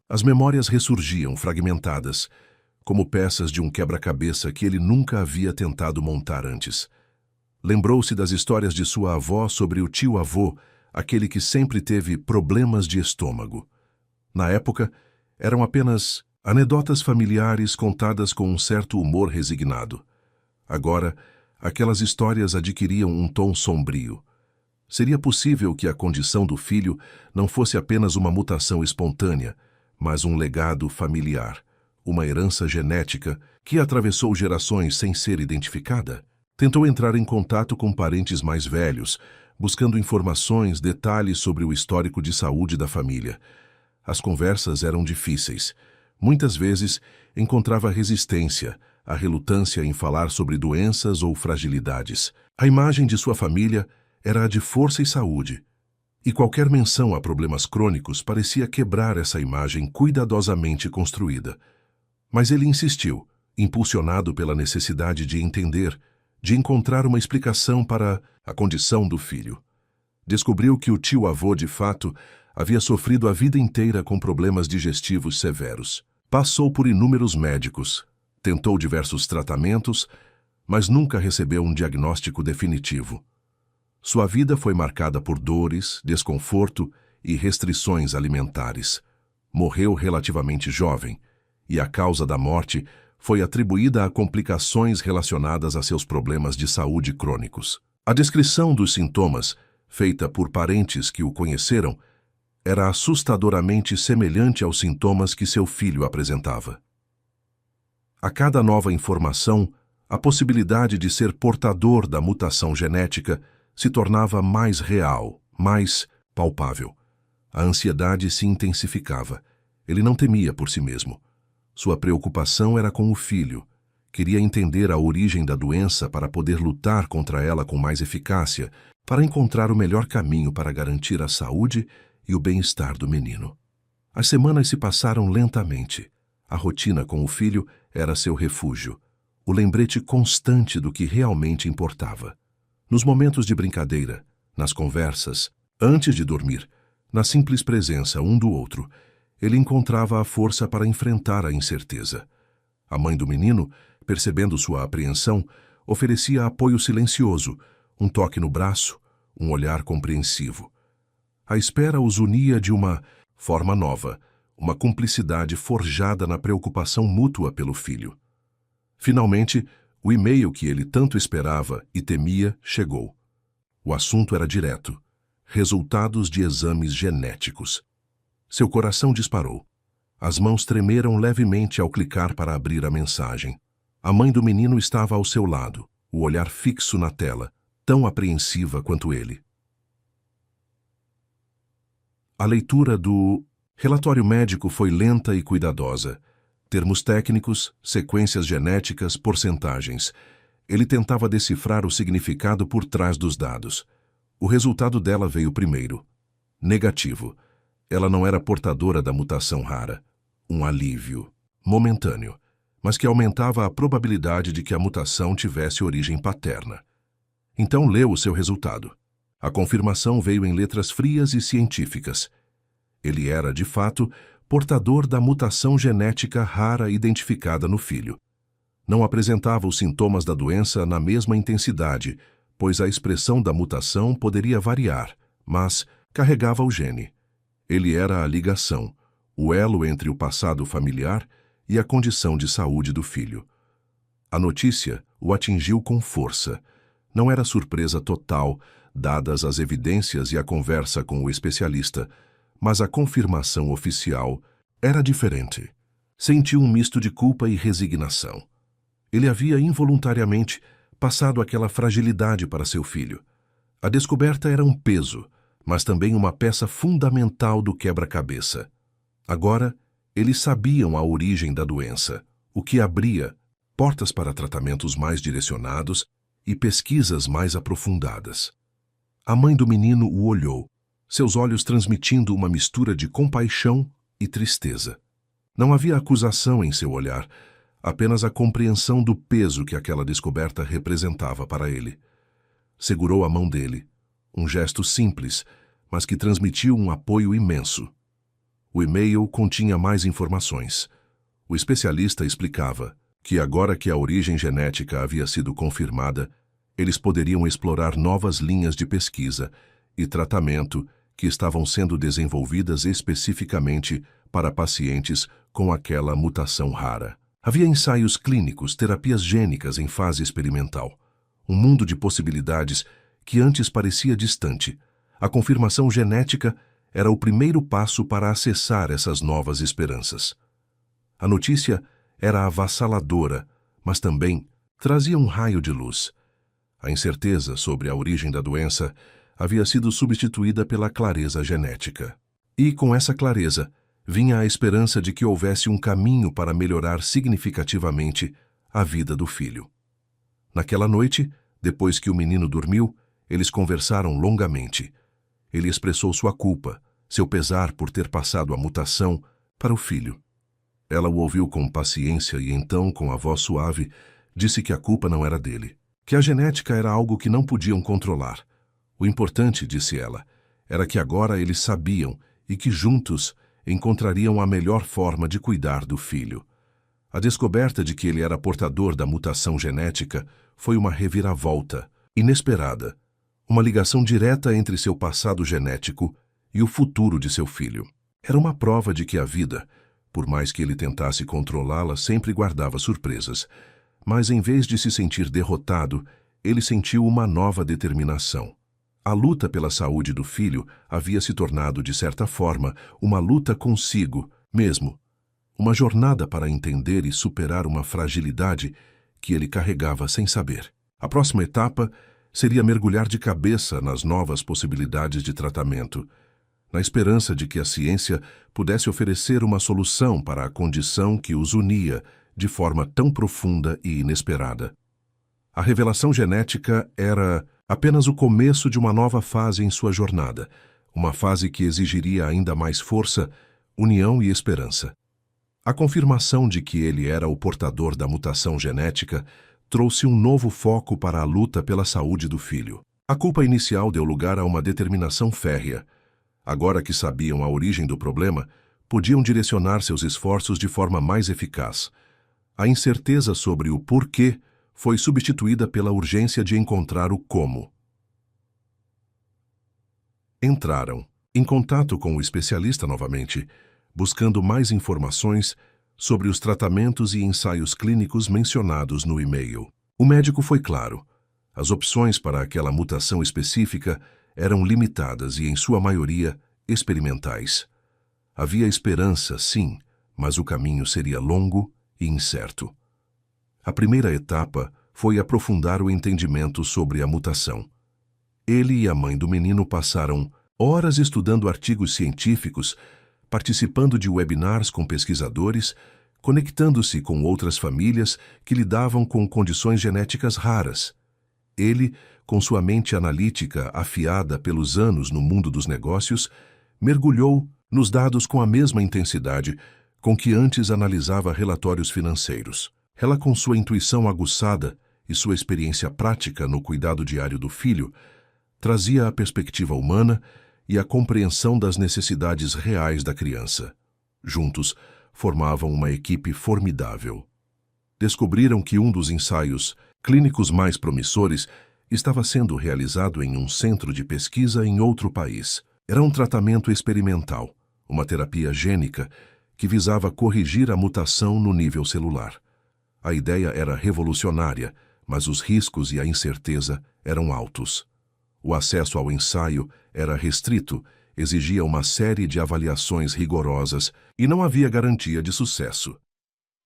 As memórias ressurgiam, fragmentadas, como peças de um quebra-cabeça que ele nunca havia tentado montar antes. Lembrou-se das histórias de sua avó sobre o tio-avô, aquele que sempre teve problemas de estômago. Na época, eram apenas anedotas familiares contadas com um certo humor resignado. Agora, aquelas histórias adquiriam um tom sombrio. Seria possível que a condição do filho não fosse apenas uma mutação espontânea, mas um legado familiar, uma herança genética que atravessou gerações sem ser identificada? Tentou entrar em contato com parentes mais velhos, buscando informações, detalhes sobre o histórico de saúde da família. As conversas eram difíceis. Muitas vezes encontrava resistência, a relutância em falar sobre doenças ou fragilidades. A imagem de sua família era a de força e saúde, e qualquer menção a problemas crônicos parecia quebrar essa imagem cuidadosamente construída. Mas ele insistiu, impulsionado pela necessidade de entender, de encontrar uma explicação para a condição do filho. Descobriu que o tio-avô, de fato, havia sofrido a vida inteira com problemas digestivos severos. Passou por inúmeros médicos, tentou diversos tratamentos, mas nunca recebeu um diagnóstico definitivo. Sua vida foi marcada por dores, desconforto e restrições alimentares. Morreu relativamente jovem, e a causa da morte foi atribuída a complicações relacionadas a seus problemas de saúde crônicos. A descrição dos sintomas, feita por parentes que o conheceram, era assustadoramente semelhante aos sintomas que seu filho apresentava. A cada nova informação, a possibilidade de ser portador da mutação genética se tornava mais real, mais palpável. A ansiedade se intensificava. Ele não temia por si mesmo. Sua preocupação era com o filho. Queria entender a origem da doença para poder lutar contra ela com mais eficácia, para encontrar o melhor caminho para garantir a saúde e o bem-estar do menino. As semanas se passaram lentamente. A rotina com o filho era seu refúgio, o lembrete constante do que realmente importava. Nos momentos de brincadeira, nas conversas, antes de dormir, na simples presença um do outro, ele encontrava a força para enfrentar a incerteza. A mãe do menino, percebendo sua apreensão, oferecia apoio silencioso, um toque no braço, um olhar compreensivo. A espera os unia de uma forma nova, uma cumplicidade forjada na preocupação mútua pelo filho. Finalmente, o e-mail que ele tanto esperava e temia chegou. O assunto era direto: resultados de exames genéticos. Seu coração disparou. As mãos tremeram levemente ao clicar para abrir a mensagem. A mãe do menino estava ao seu lado, o olhar fixo na tela, tão apreensiva quanto ele. A leitura do relatório médico foi lenta e cuidadosa. Termos técnicos, sequências genéticas, porcentagens. Ele tentava decifrar o significado por trás dos dados. O resultado dela veio primeiro. Negativo. Ela não era portadora da mutação rara. Um alívio, momentâneo, mas que aumentava a probabilidade de que a mutação tivesse origem paterna. Então leu o seu resultado. A confirmação veio em letras frias e científicas. Ele era, de fato, portador da mutação genética rara identificada no filho. Não apresentava os sintomas da doença na mesma intensidade, pois a expressão da mutação poderia variar, mas carregava o gene. Ele era a ligação, o elo entre o passado familiar e a condição de saúde do filho. A notícia o atingiu com força. Não era surpresa total, dadas as evidências e a conversa com o especialista, mas a confirmação oficial era diferente. Sentiu um misto de culpa e resignação. Ele havia involuntariamente passado aquela fragilidade para seu filho. A descoberta era um peso, mas também uma peça fundamental do quebra-cabeça. Agora, eles sabiam a origem da doença, o que abria portas para tratamentos mais direcionados e pesquisas mais aprofundadas. A mãe do menino o olhou, seus olhos transmitindo uma mistura de compaixão e tristeza. Não havia acusação em seu olhar, apenas a compreensão do peso que aquela descoberta representava para ele. Segurou a mão dele, um gesto simples, mas que transmitiu um apoio imenso. O e-mail continha mais informações. O especialista explicava que agora que a origem genética havia sido confirmada, eles poderiam explorar novas linhas de pesquisa e tratamento que estavam sendo desenvolvidas especificamente para pacientes com aquela mutação rara. Havia ensaios clínicos, terapias gênicas em fase experimental. Um mundo de possibilidades que antes parecia distante. A confirmação genética era o primeiro passo para acessar essas novas esperanças. A notícia era avassaladora, mas também trazia um raio de luz. A incerteza sobre a origem da doença havia sido substituída pela clareza genética. E, com essa clareza, vinha a esperança de que houvesse um caminho para melhorar significativamente a vida do filho. Naquela noite, depois que o menino dormiu, eles conversaram longamente. Ele expressou sua culpa, seu pesar por ter passado a mutação para o filho. Ela o ouviu com paciência e então, com a voz suave, disse que a culpa não era dele, que a genética era algo que não podiam controlar. O importante, disse ela, era que agora eles sabiam e que juntos encontrariam a melhor forma de cuidar do filho. A descoberta de que ele era portador da mutação genética foi uma reviravolta, inesperada, uma ligação direta entre seu passado genético e o futuro de seu filho. Era uma prova de que a vida, por mais que ele tentasse controlá-la, sempre guardava surpresas. Mas em vez de se sentir derrotado, ele sentiu uma nova determinação. A luta pela saúde do filho havia se tornado, de certa forma, uma luta consigo mesmo, uma jornada para entender e superar uma fragilidade que ele carregava sem saber. A próxima etapa seria mergulhar de cabeça nas novas possibilidades de tratamento, na esperança de que a ciência pudesse oferecer uma solução para a condição que os unia de forma tão profunda e inesperada. A revelação genética era apenas o começo de uma nova fase em sua jornada, uma fase que exigiria ainda mais força, união e esperança. A confirmação de que ele era o portador da mutação genética trouxe um novo foco para a luta pela saúde do filho. A culpa inicial deu lugar a uma determinação férrea. Agora que sabiam a origem do problema, podiam direcionar seus esforços de forma mais eficaz. A incerteza sobre o porquê foi substituída pela urgência de encontrar o como. Entraram em contato com o especialista novamente, buscando mais informações sobre os tratamentos e ensaios clínicos mencionados no e-mail. O médico foi claro. As opções para aquela mutação específica eram limitadas e, em sua maioria, experimentais. Havia esperança, sim, mas o caminho seria longo e incerto. A primeira etapa foi aprofundar o entendimento sobre a mutação. Ele e a mãe do menino passaram horas estudando artigos científicos, participando de webinars com pesquisadores, conectando-se com outras famílias que lidavam com condições genéticas raras. Ele, com sua mente analítica afiada pelos anos no mundo dos negócios, mergulhou nos dados com a mesma intensidade com que antes analisava relatórios financeiros. Ela, com sua intuição aguçada e sua experiência prática no cuidado diário do filho, trazia a perspectiva humana e a compreensão das necessidades reais da criança. Juntos, formavam uma equipe formidável. Descobriram que um dos ensaios clínicos mais promissores estava sendo realizado em um centro de pesquisa em outro país. Era um tratamento experimental, uma terapia gênica que visava corrigir a mutação no nível celular. A ideia era revolucionária, mas os riscos e a incerteza eram altos. O acesso ao ensaio era restrito, exigia uma série de avaliações rigorosas e não havia garantia de sucesso.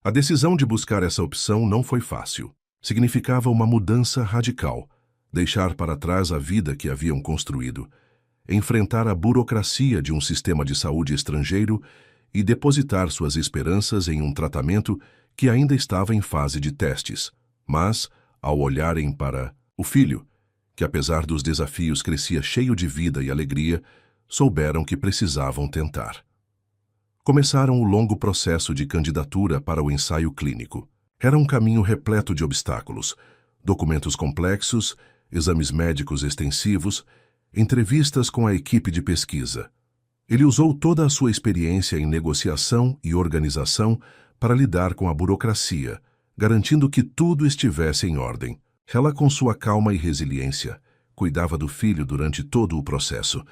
A decisão de buscar essa opção não foi fácil. Significava uma mudança radical, deixar para trás a vida que haviam construído, enfrentar a burocracia de um sistema de saúde estrangeiro e depositar suas esperanças em um tratamento que ainda estava em fase de testes. Mas, ao olharem para o filho, que apesar dos desafios crescia cheio de vida e alegria, souberam que precisavam tentar. Começaram o longo processo de candidatura para o ensaio clínico. Era um caminho repleto de obstáculos, documentos complexos, exames médicos extensivos, entrevistas com a equipe de pesquisa. Ele usou toda a sua experiência em negociação e organização para lidar com a burocracia, garantindo que tudo estivesse em ordem. Ela, com sua calma e resiliência, cuidava do filho durante todo o processo,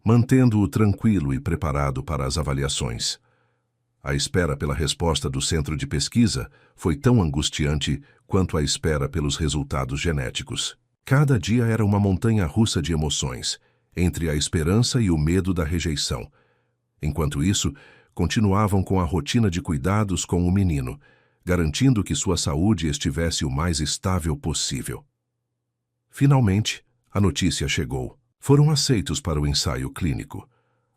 mantendo-o tranquilo e preparado para as avaliações. A espera pela resposta do centro de pesquisa foi tão angustiante quanto a espera pelos resultados genéticos. Cada dia era uma montanha-russa de emoções, entre a esperança e o medo da rejeição. Enquanto isso, continuavam com a rotina de cuidados com o menino, garantindo que sua saúde estivesse o mais estável possível. Finalmente, a notícia chegou. Foram aceitos para o ensaio clínico.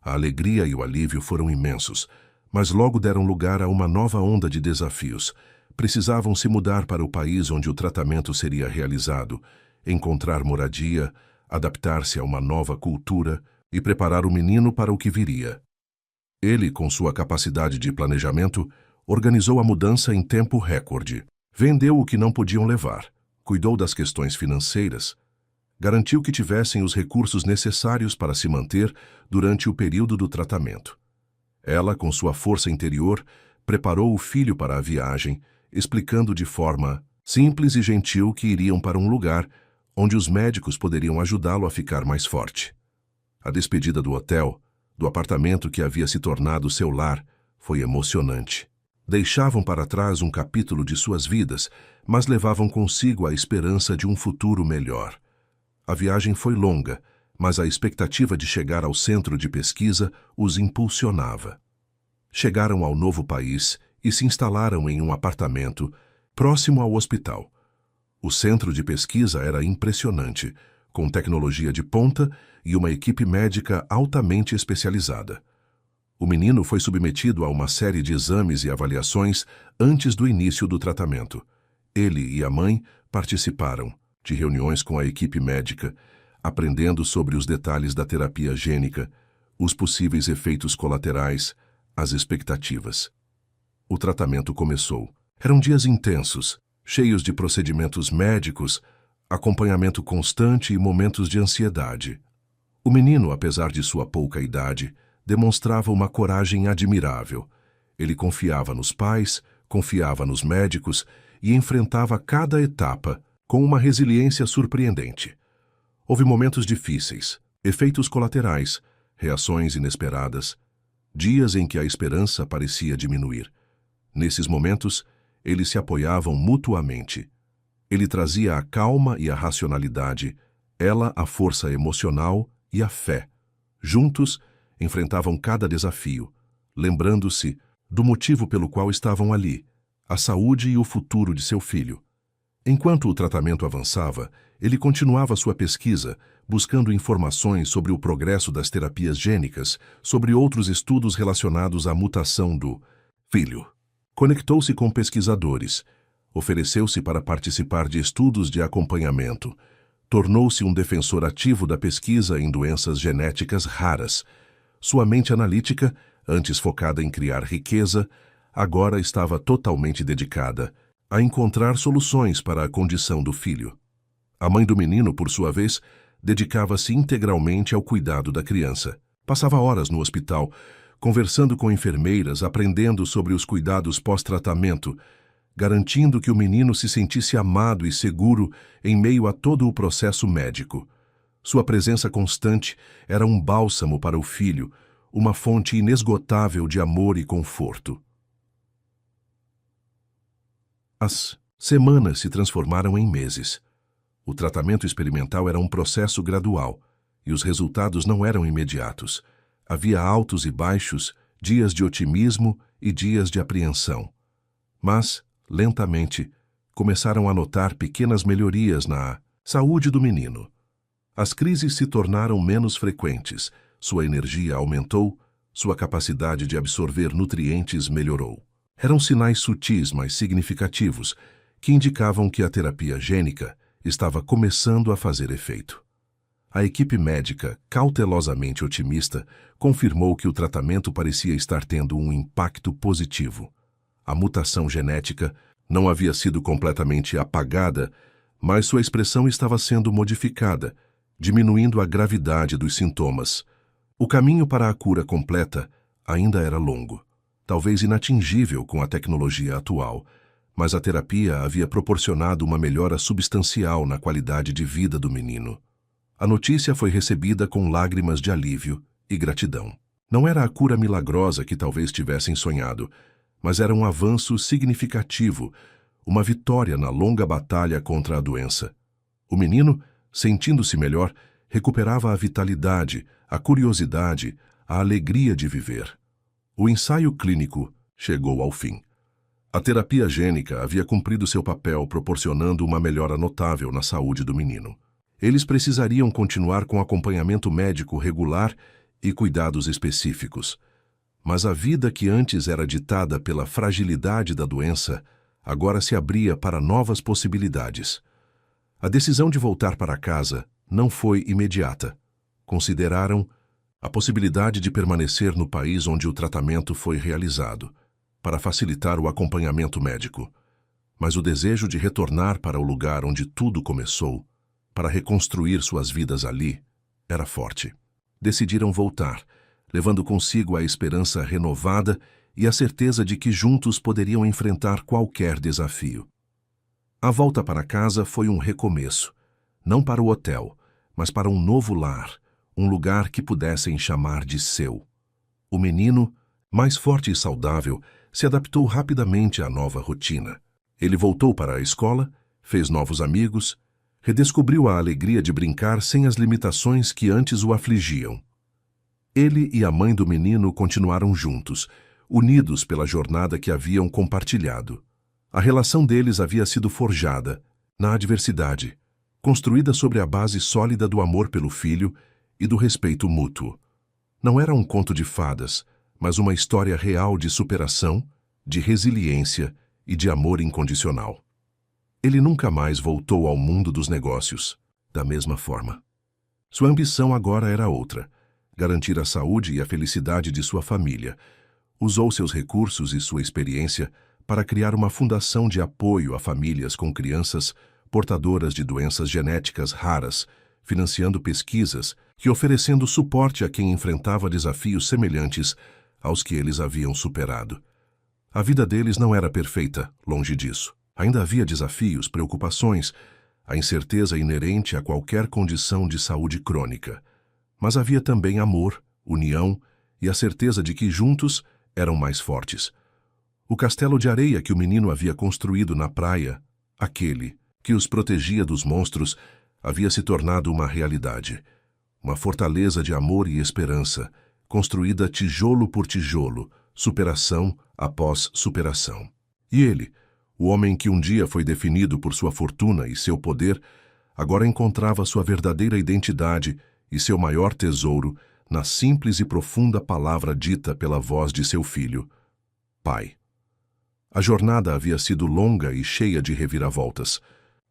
A alegria e o alívio foram imensos, mas logo deram lugar a uma nova onda de desafios. Precisavam se mudar para o país onde o tratamento seria realizado, encontrar moradia, adaptar-se a uma nova cultura e preparar o menino para o que viria. Ele, com sua capacidade de planejamento, organizou a mudança em tempo recorde. Vendeu o que não podiam levar, cuidou das questões financeiras, garantiu que tivessem os recursos necessários para se manter durante o período do tratamento. Ela, com sua força interior, preparou o filho para a viagem, explicando de forma simples e gentil que iriam para um lugar onde os médicos poderiam ajudá-lo a ficar mais forte. A despedida do hotel, do apartamento que havia se tornado seu lar, foi emocionante. Deixavam para trás um capítulo de suas vidas, mas levavam consigo a esperança de um futuro melhor. A viagem foi longa, mas a expectativa de chegar ao centro de pesquisa os impulsionava. Chegaram ao novo país e se instalaram em um apartamento próximo ao hospital. O centro de pesquisa era impressionante, com tecnologia de ponta e uma equipe médica altamente especializada. O menino foi submetido a uma série de exames e avaliações antes do início do tratamento. Ele e a mãe participaram de reuniões com a equipe médica, aprendendo sobre os detalhes da terapia gênica, os possíveis efeitos colaterais, as expectativas. O tratamento começou. Eram dias intensos, cheios de procedimentos médicos, acompanhamento constante e momentos de ansiedade. O menino, apesar de sua pouca idade, demonstrava uma coragem admirável. Ele confiava nos pais, confiava nos médicos e enfrentava cada etapa com uma resiliência surpreendente. Houve momentos difíceis, efeitos colaterais, reações inesperadas, dias em que a esperança parecia diminuir. Nesses momentos, eles se apoiavam mutuamente. Ele trazia a calma e a racionalidade, ela a força emocional e a fé. Juntos, enfrentavam cada desafio, lembrando-se do motivo pelo qual estavam ali, a saúde e o futuro de seu filho. Enquanto o tratamento avançava, ele continuava sua pesquisa, buscando informações sobre o progresso das terapias gênicas, sobre outros estudos relacionados à mutação do filho. Conectou-se com pesquisadores, ofereceu-se para participar de estudos de acompanhamento, tornou-se um defensor ativo da pesquisa em doenças genéticas raras. Sua mente analítica, antes focada em criar riqueza, agora estava totalmente dedicada a encontrar soluções para a condição do filho. A mãe do menino, por sua vez, dedicava-se integralmente ao cuidado da criança. Passava horas no hospital, conversando com enfermeiras, aprendendo sobre os cuidados pós-tratamento, garantindo que o menino se sentisse amado e seguro em meio a todo o processo médico. Sua presença constante era um bálsamo para o filho, uma fonte inesgotável de amor e conforto. As semanas se transformaram em meses. O tratamento experimental era um processo gradual, e os resultados não eram imediatos. Havia altos e baixos, dias de otimismo e dias de apreensão. Mas, lentamente, começaram a notar pequenas melhorias na saúde do menino. As crises se tornaram menos frequentes, sua energia aumentou, sua capacidade de absorver nutrientes melhorou. Eram sinais sutis, mas significativos, que indicavam que a terapia gênica estava começando a fazer efeito. A equipe médica, cautelosamente otimista, confirmou que o tratamento parecia estar tendo um impacto positivo. A mutação genética não havia sido completamente apagada, mas sua expressão estava sendo modificada, diminuindo a gravidade dos sintomas. O caminho para a cura completa ainda era longo, talvez inatingível com a tecnologia atual, mas a terapia havia proporcionado uma melhora substancial na qualidade de vida do menino. A notícia foi recebida com lágrimas de alívio e gratidão. Não era a cura milagrosa que talvez tivessem sonhado, mas era um avanço significativo, uma vitória na longa batalha contra a doença. O menino, sentindo-se melhor, recuperava a vitalidade, a curiosidade, a alegria de viver. O ensaio clínico chegou ao fim. A terapia gênica havia cumprido seu papel proporcionando uma melhora notável na saúde do menino. Eles precisariam continuar com acompanhamento médico regular e cuidados específicos. Mas a vida que antes era ditada pela fragilidade da doença, agora se abria para novas possibilidades. A decisão de voltar para casa não foi imediata. Consideraram a possibilidade de permanecer no país onde o tratamento foi realizado, para facilitar o acompanhamento médico. Mas o desejo de retornar para o lugar onde tudo começou, para reconstruir suas vidas ali, era forte. Decidiram voltar, levando consigo a esperança renovada e a certeza de que juntos poderiam enfrentar qualquer desafio. A volta para casa foi um recomeço, não para o hotel, mas para um novo lar, um lugar que pudessem chamar de seu. O menino, mais forte e saudável, se adaptou rapidamente à nova rotina. Ele voltou para a escola, fez novos amigos, redescobriu a alegria de brincar sem as limitações que antes o afligiam. Ele e a mãe do menino continuaram juntos, unidos pela jornada que haviam compartilhado. A relação deles havia sido forjada, na adversidade, construída sobre a base sólida do amor pelo filho e do respeito mútuo. Não era um conto de fadas, mas uma história real de superação, de resiliência e de amor incondicional. Ele nunca mais voltou ao mundo dos negócios, da mesma forma. Sua ambição agora era outra: garantir a saúde e a felicidade de sua família. Usou seus recursos e sua experiência para criar uma fundação de apoio a famílias com crianças portadoras de doenças genéticas raras, financiando pesquisas e oferecendo suporte a quem enfrentava desafios semelhantes aos que eles haviam superado. A vida deles não era perfeita, longe disso. Ainda havia desafios, preocupações, a incerteza inerente a qualquer condição de saúde crônica. Mas havia também amor, união e a certeza de que juntos eram mais fortes. O castelo de areia que o menino havia construído na praia, aquele que os protegia dos monstros, havia se tornado uma realidade. Uma fortaleza de amor e esperança, construída tijolo por tijolo, superação após superação. E ele, o homem que um dia foi definido por sua fortuna e seu poder, agora encontrava sua verdadeira identidade e seu maior tesouro na simples e profunda palavra dita pela voz de seu filho: Pai. A jornada havia sido longa e cheia de reviravoltas,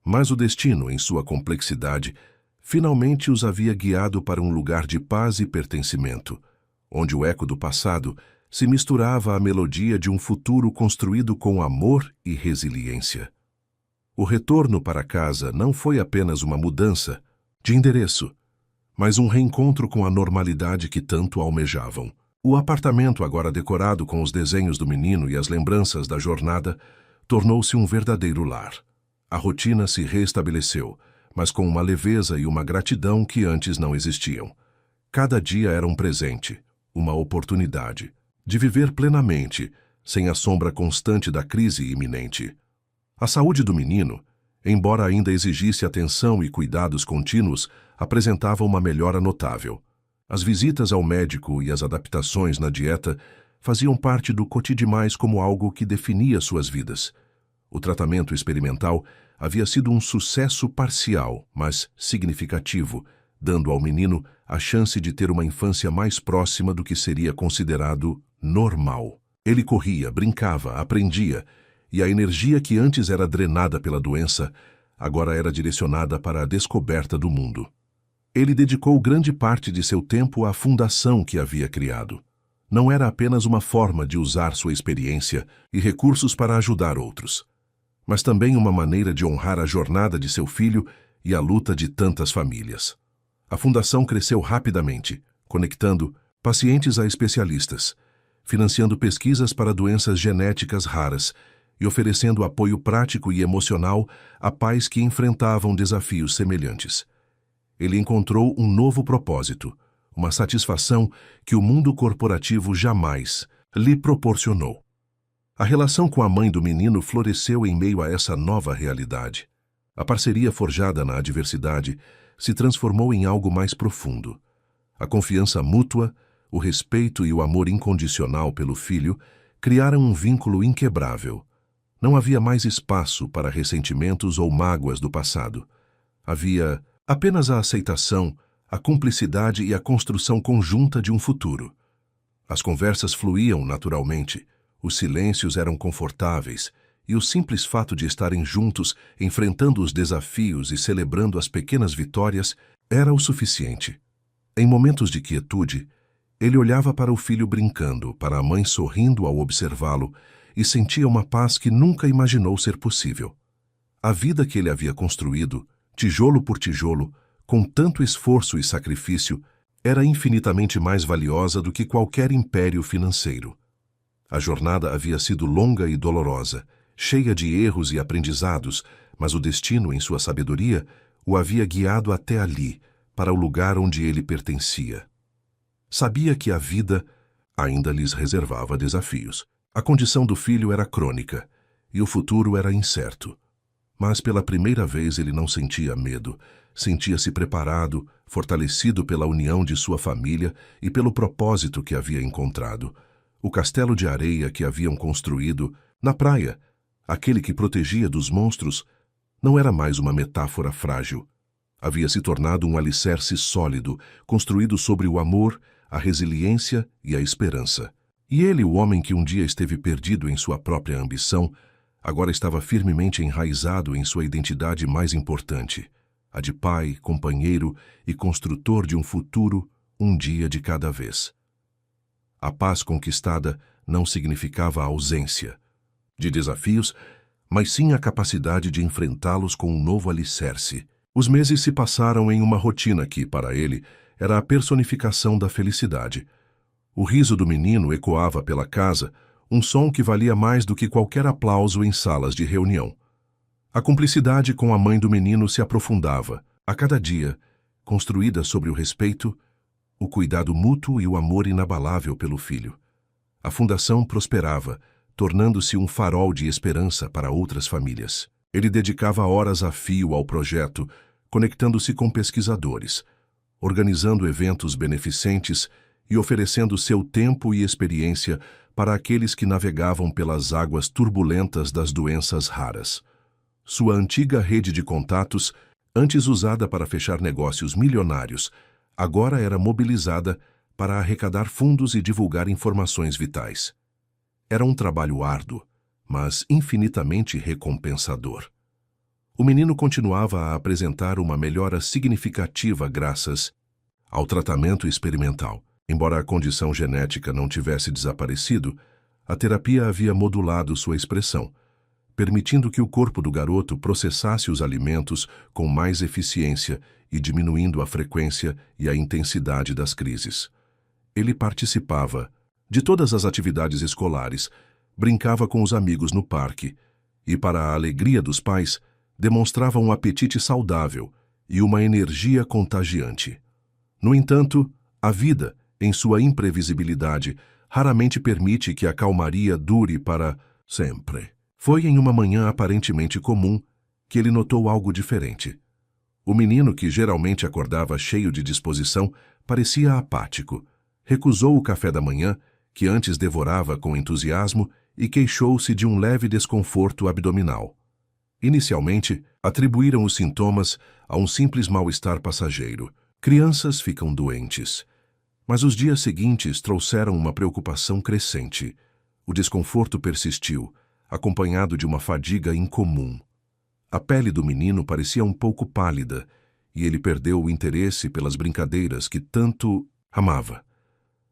mas o destino, em sua complexidade, finalmente os havia guiado para um lugar de paz e pertencimento, onde o eco do passado se misturava à melodia de um futuro construído com amor e resiliência. O retorno para casa não foi apenas uma mudança de endereço, mas um reencontro com a normalidade que tanto almejavam. O apartamento, agora decorado com os desenhos do menino e as lembranças da jornada, tornou-se um verdadeiro lar. A rotina se reestabeleceu, mas com uma leveza e uma gratidão que antes não existiam. Cada dia era um presente, uma oportunidade de viver plenamente, sem a sombra constante da crise iminente. A saúde do menino, embora ainda exigisse atenção e cuidados contínuos, apresentava uma melhora notável. As visitas ao médico e as adaptações na dieta faziam parte do cotidiano como algo que definia suas vidas. O tratamento experimental havia sido um sucesso parcial, mas significativo, dando ao menino a chance de ter uma infância mais próxima do que seria considerado normal. Ele corria, brincava, aprendia, e a energia que antes era drenada pela doença, agora era direcionada para a descoberta do mundo. Ele dedicou grande parte de seu tempo à fundação que havia criado. Não era apenas uma forma de usar sua experiência e recursos para ajudar outros, mas também uma maneira de honrar a jornada de seu filho e a luta de tantas famílias. A fundação cresceu rapidamente, conectando pacientes a especialistas, financiando pesquisas para doenças genéticas raras e oferecendo apoio prático e emocional a pais que enfrentavam desafios semelhantes. Ele encontrou um novo propósito, uma satisfação que o mundo corporativo jamais lhe proporcionou. A relação com a mãe do menino floresceu em meio a essa nova realidade. A parceria forjada na adversidade se transformou em algo mais profundo. A confiança mútua, o respeito e o amor incondicional pelo filho criaram um vínculo inquebrável. Não havia mais espaço para ressentimentos ou mágoas do passado. Havia apenas a aceitação, a cumplicidade e a construção conjunta de um futuro. As conversas fluíam naturalmente, os silêncios eram confortáveis, e o simples fato de estarem juntos, enfrentando os desafios e celebrando as pequenas vitórias, era o suficiente. Em momentos de quietude, ele olhava para o filho brincando, para a mãe sorrindo ao observá-lo, e sentia uma paz que nunca imaginou ser possível. A vida que ele havia construído, tijolo por tijolo, com tanto esforço e sacrifício, era infinitamente mais valiosa do que qualquer império financeiro. A jornada havia sido longa e dolorosa, cheia de erros e aprendizados, mas o destino, em sua sabedoria, o havia guiado até ali, para o lugar onde ele pertencia. Sabia que a vida ainda lhes reservava desafios. A condição do filho era crônica, e o futuro era incerto. Mas pela primeira vez ele não sentia medo, sentia-se preparado, fortalecido pela união de sua família e pelo propósito que havia encontrado. O castelo de areia que haviam construído na praia, aquele que protegia dos monstros, não era mais uma metáfora frágil. Havia se tornado um alicerce sólido, construído sobre o amor, a resiliência e a esperança. E ele, o homem que um dia esteve perdido em sua própria ambição, agora estava firmemente enraizado em sua identidade mais importante, a de pai, companheiro e construtor de um futuro, um dia de cada vez. A paz conquistada não significava a ausência de desafios, mas sim a capacidade de enfrentá-los com um novo alicerce. Os meses se passaram em uma rotina que, para ele, era a personificação da felicidade. O riso do menino ecoava pela casa, um som que valia mais do que qualquer aplauso em salas de reunião. A cumplicidade com a mãe do menino se aprofundava, a cada dia, construída sobre o respeito, o cuidado mútuo e o amor inabalável pelo filho. A fundação prosperava, tornando-se um farol de esperança para outras famílias. Ele dedicava horas a fio ao projeto, conectando-se com pesquisadores, organizando eventos beneficentes e oferecendo seu tempo e experiência para aqueles que navegavam pelas águas turbulentas das doenças raras. Sua antiga rede de contatos, antes usada para fechar negócios milionários, agora era mobilizada para arrecadar fundos e divulgar informações vitais. Era um trabalho árduo, mas infinitamente recompensador. O menino continuava a apresentar uma melhora significativa graças ao tratamento experimental. Embora a condição genética não tivesse desaparecido, a terapia havia modulado sua expressão, permitindo que o corpo do garoto processasse os alimentos com mais eficiência e diminuindo a frequência e a intensidade das crises. Ele participava de todas as atividades escolares, brincava com os amigos no parque e, para a alegria dos pais, demonstrava um apetite saudável e uma energia contagiante. No entanto, a vida, em sua imprevisibilidade, raramente permite que a calmaria dure para sempre. Foi em uma manhã aparentemente comum que ele notou algo diferente. O menino, que geralmente acordava cheio de disposição, parecia apático. Recusou o café da manhã, que antes devorava com entusiasmo, e queixou-se de um leve desconforto abdominal. Inicialmente, atribuíram os sintomas a um simples mal-estar passageiro. Crianças ficam doentes. Mas os dias seguintes trouxeram uma preocupação crescente. O desconforto persistiu, acompanhado de uma fadiga incomum. A pele do menino parecia um pouco pálida, e ele perdeu o interesse pelas brincadeiras que tanto amava.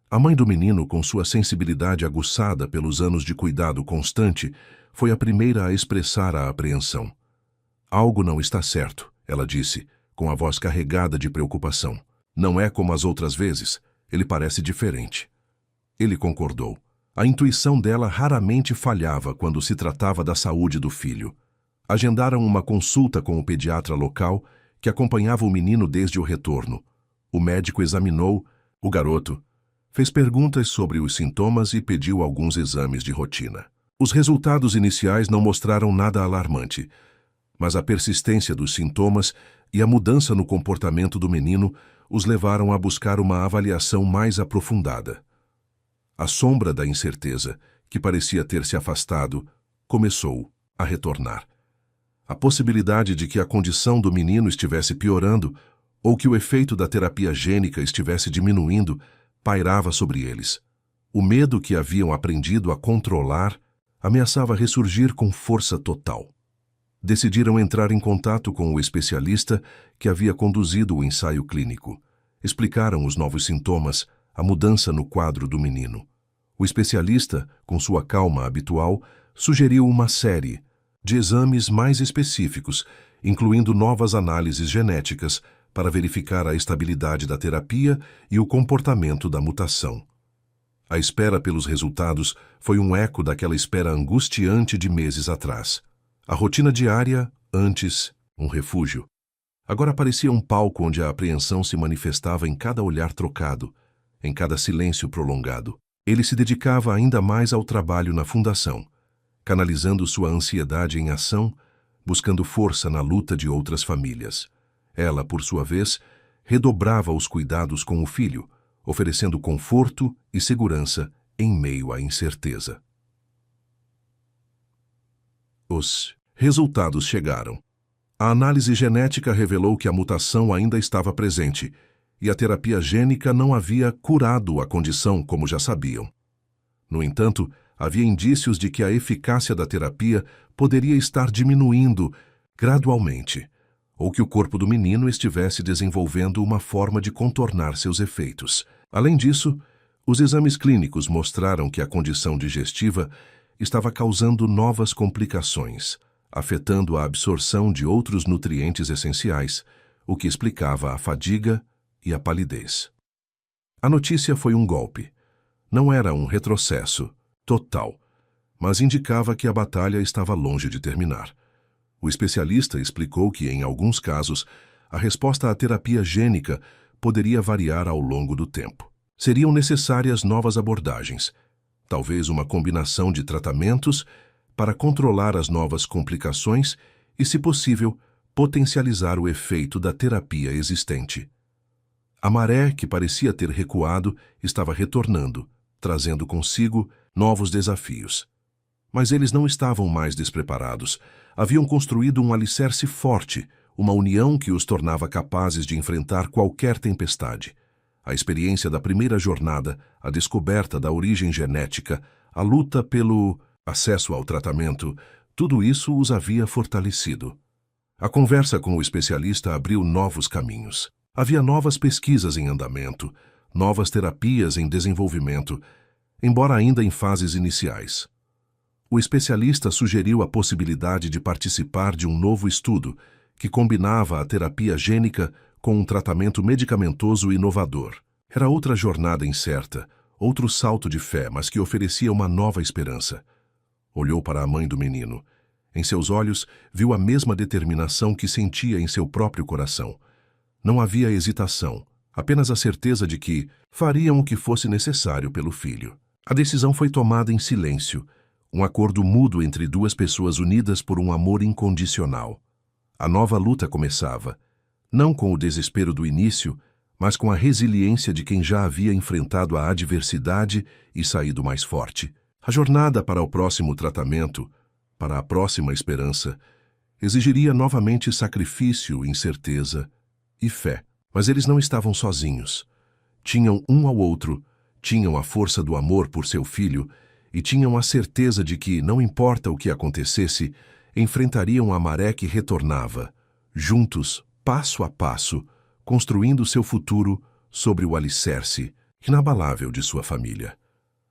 A mãe do menino, com sua sensibilidade aguçada pelos anos de cuidado constante, foi a primeira a expressar a apreensão. "Algo não está certo", ela disse, com a voz carregada de preocupação. "Não é como as outras vezes. Ele parece diferente. Ele concordou. A intuição dela raramente falhava quando se tratava da saúde do filho. Agendaram uma consulta com o pediatra local, que acompanhava o menino desde o retorno. O médico examinou o garoto, fez perguntas sobre os sintomas e pediu alguns exames de rotina. Os resultados iniciais não mostraram nada alarmante, mas a persistência dos sintomas e a mudança no comportamento do menino os levaram a buscar uma avaliação mais aprofundada. A sombra da incerteza, que parecia ter se afastado, começou a retornar. A possibilidade de que a condição do menino estivesse piorando ou que o efeito da terapia gênica estivesse diminuindo pairava sobre eles. O medo que haviam aprendido a controlar ameaçava ressurgir com força total. Decidiram entrar em contato com o especialista que havia conduzido o ensaio clínico. Explicaram os novos sintomas, a mudança no quadro do menino. O especialista, com sua calma habitual, sugeriu uma série de exames mais específicos, incluindo novas análises genéticas, para verificar a estabilidade da terapia e o comportamento da mutação. A espera pelos resultados foi um eco daquela espera angustiante de meses atrás. A rotina diária, antes, um refúgio. Agora parecia um palco onde a apreensão se manifestava em cada olhar trocado, em cada silêncio prolongado. Ele se dedicava ainda mais ao trabalho na fundação, canalizando sua ansiedade em ação, buscando força na luta de outras famílias. Ela, por sua vez, redobrava os cuidados com o filho, oferecendo conforto e segurança em meio à incerteza. Os resultados chegaram. A análise genética revelou que a mutação ainda estava presente e a terapia gênica não havia curado a condição como já sabiam. No entanto, havia indícios de que a eficácia da terapia poderia estar diminuindo gradualmente, ou que o corpo do menino estivesse desenvolvendo uma forma de contornar seus efeitos. Além disso, os exames clínicos mostraram que a condição digestiva estava causando novas complicações, afetando a absorção de outros nutrientes essenciais, o que explicava a fadiga e a palidez. A notícia foi um golpe. Não era um retrocesso total, mas indicava que a batalha estava longe de terminar. O especialista explicou que, em alguns casos, a resposta à terapia gênica poderia variar ao longo do tempo. Seriam necessárias novas abordagens, talvez uma combinação de tratamentos para controlar as novas complicações e, se possível, potencializar o efeito da terapia existente. A maré, que parecia ter recuado, estava retornando, trazendo consigo novos desafios. Mas eles não estavam mais despreparados. Haviam construído um alicerce forte, uma união que os tornava capazes de enfrentar qualquer tempestade. A experiência da primeira jornada, a descoberta da origem genética, a luta pelo acesso ao tratamento, tudo isso os havia fortalecido. A conversa com o especialista abriu novos caminhos. Havia novas pesquisas em andamento, novas terapias em desenvolvimento, embora ainda em fases iniciais. O especialista sugeriu a possibilidade de participar de um novo estudo que combinava a terapia gênica com um tratamento medicamentoso inovador. Era outra jornada incerta, outro salto de fé, mas que oferecia uma nova esperança. Olhou para a mãe do menino. Em seus olhos, viu a mesma determinação que sentia em seu próprio coração. Não havia hesitação, apenas a certeza de que fariam o que fosse necessário pelo filho. A decisão foi tomada em silêncio, um acordo mudo entre duas pessoas unidas por um amor incondicional. A nova luta começava, não com o desespero do início, mas com a resiliência de quem já havia enfrentado a adversidade e saído mais forte. A jornada para o próximo tratamento, para a próxima esperança, exigiria novamente sacrifício, incerteza e fé. Mas eles não estavam sozinhos. Tinham um ao outro, tinham a força do amor por seu filho e tinham a certeza de que, não importa o que acontecesse, enfrentariam a maré que retornava, juntos, passo a passo, construindo seu futuro sobre o alicerce inabalável de sua família.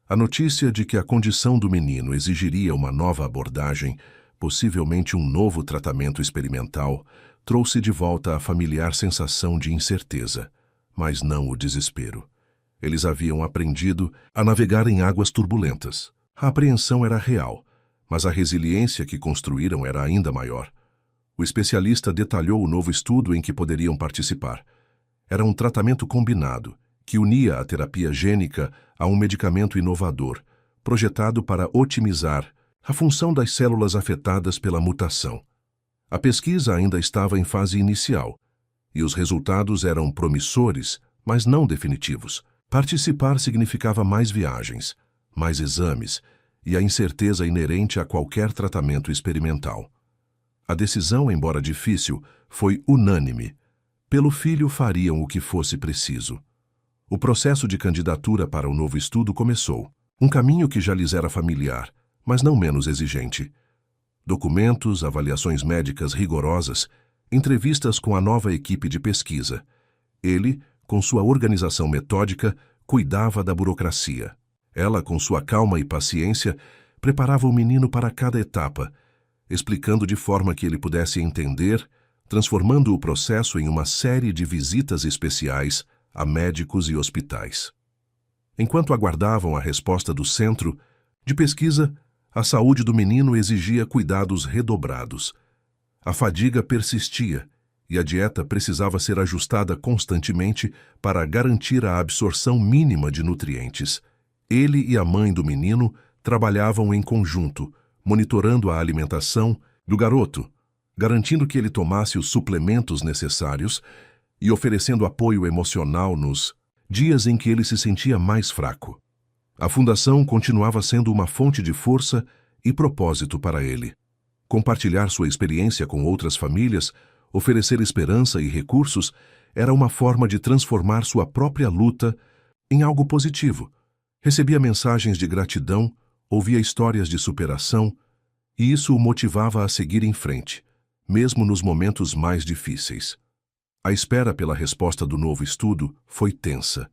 A notícia de que a condição do menino exigiria uma nova abordagem, possivelmente um novo tratamento experimental, trouxe de volta a familiar sensação de incerteza, mas não o desespero. Eles haviam aprendido a navegar em águas turbulentas. A apreensão era real, mas a resiliência que construíram era ainda maior. O especialista detalhou o novo estudo em que poderiam participar. Era um tratamento combinado, que unia a terapia gênica a um medicamento inovador, projetado para otimizar a função das células afetadas pela mutação. A pesquisa ainda estava em fase inicial, e os resultados eram promissores, mas não definitivos. Participar significava mais viagens, mais exames e a incerteza inerente a qualquer tratamento experimental. A decisão, embora difícil, foi unânime. Pelo filho fariam o que fosse preciso. O processo de candidatura para o novo estudo começou, um caminho que já lhes era familiar, mas não menos exigente. Documentos, avaliações médicas rigorosas, entrevistas com a nova equipe de pesquisa. Ele, com sua organização metódica, cuidava da burocracia. Ela, com sua calma e paciência, preparava o menino para cada etapa, explicando de forma que ele pudesse entender, transformando o processo em uma série de visitas especiais a médicos e hospitais. Enquanto aguardavam a resposta do centro de pesquisa, a saúde do menino exigia cuidados redobrados. A fadiga persistia e a dieta precisava ser ajustada constantemente para garantir a absorção mínima de nutrientes. Ele e a mãe do menino trabalhavam em conjunto, monitorando a alimentação do garoto, garantindo que ele tomasse os suplementos necessários e oferecendo apoio emocional nos dias em que ele se sentia mais fraco. A fundação continuava sendo uma fonte de força e propósito para ele. Compartilhar sua experiência com outras famílias, oferecer esperança e recursos, era uma forma de transformar sua própria luta em algo positivo. Recebia mensagens de gratidão, ouvia histórias de superação, e isso o motivava a seguir em frente, mesmo nos momentos mais difíceis. A espera pela resposta do novo estudo foi tensa.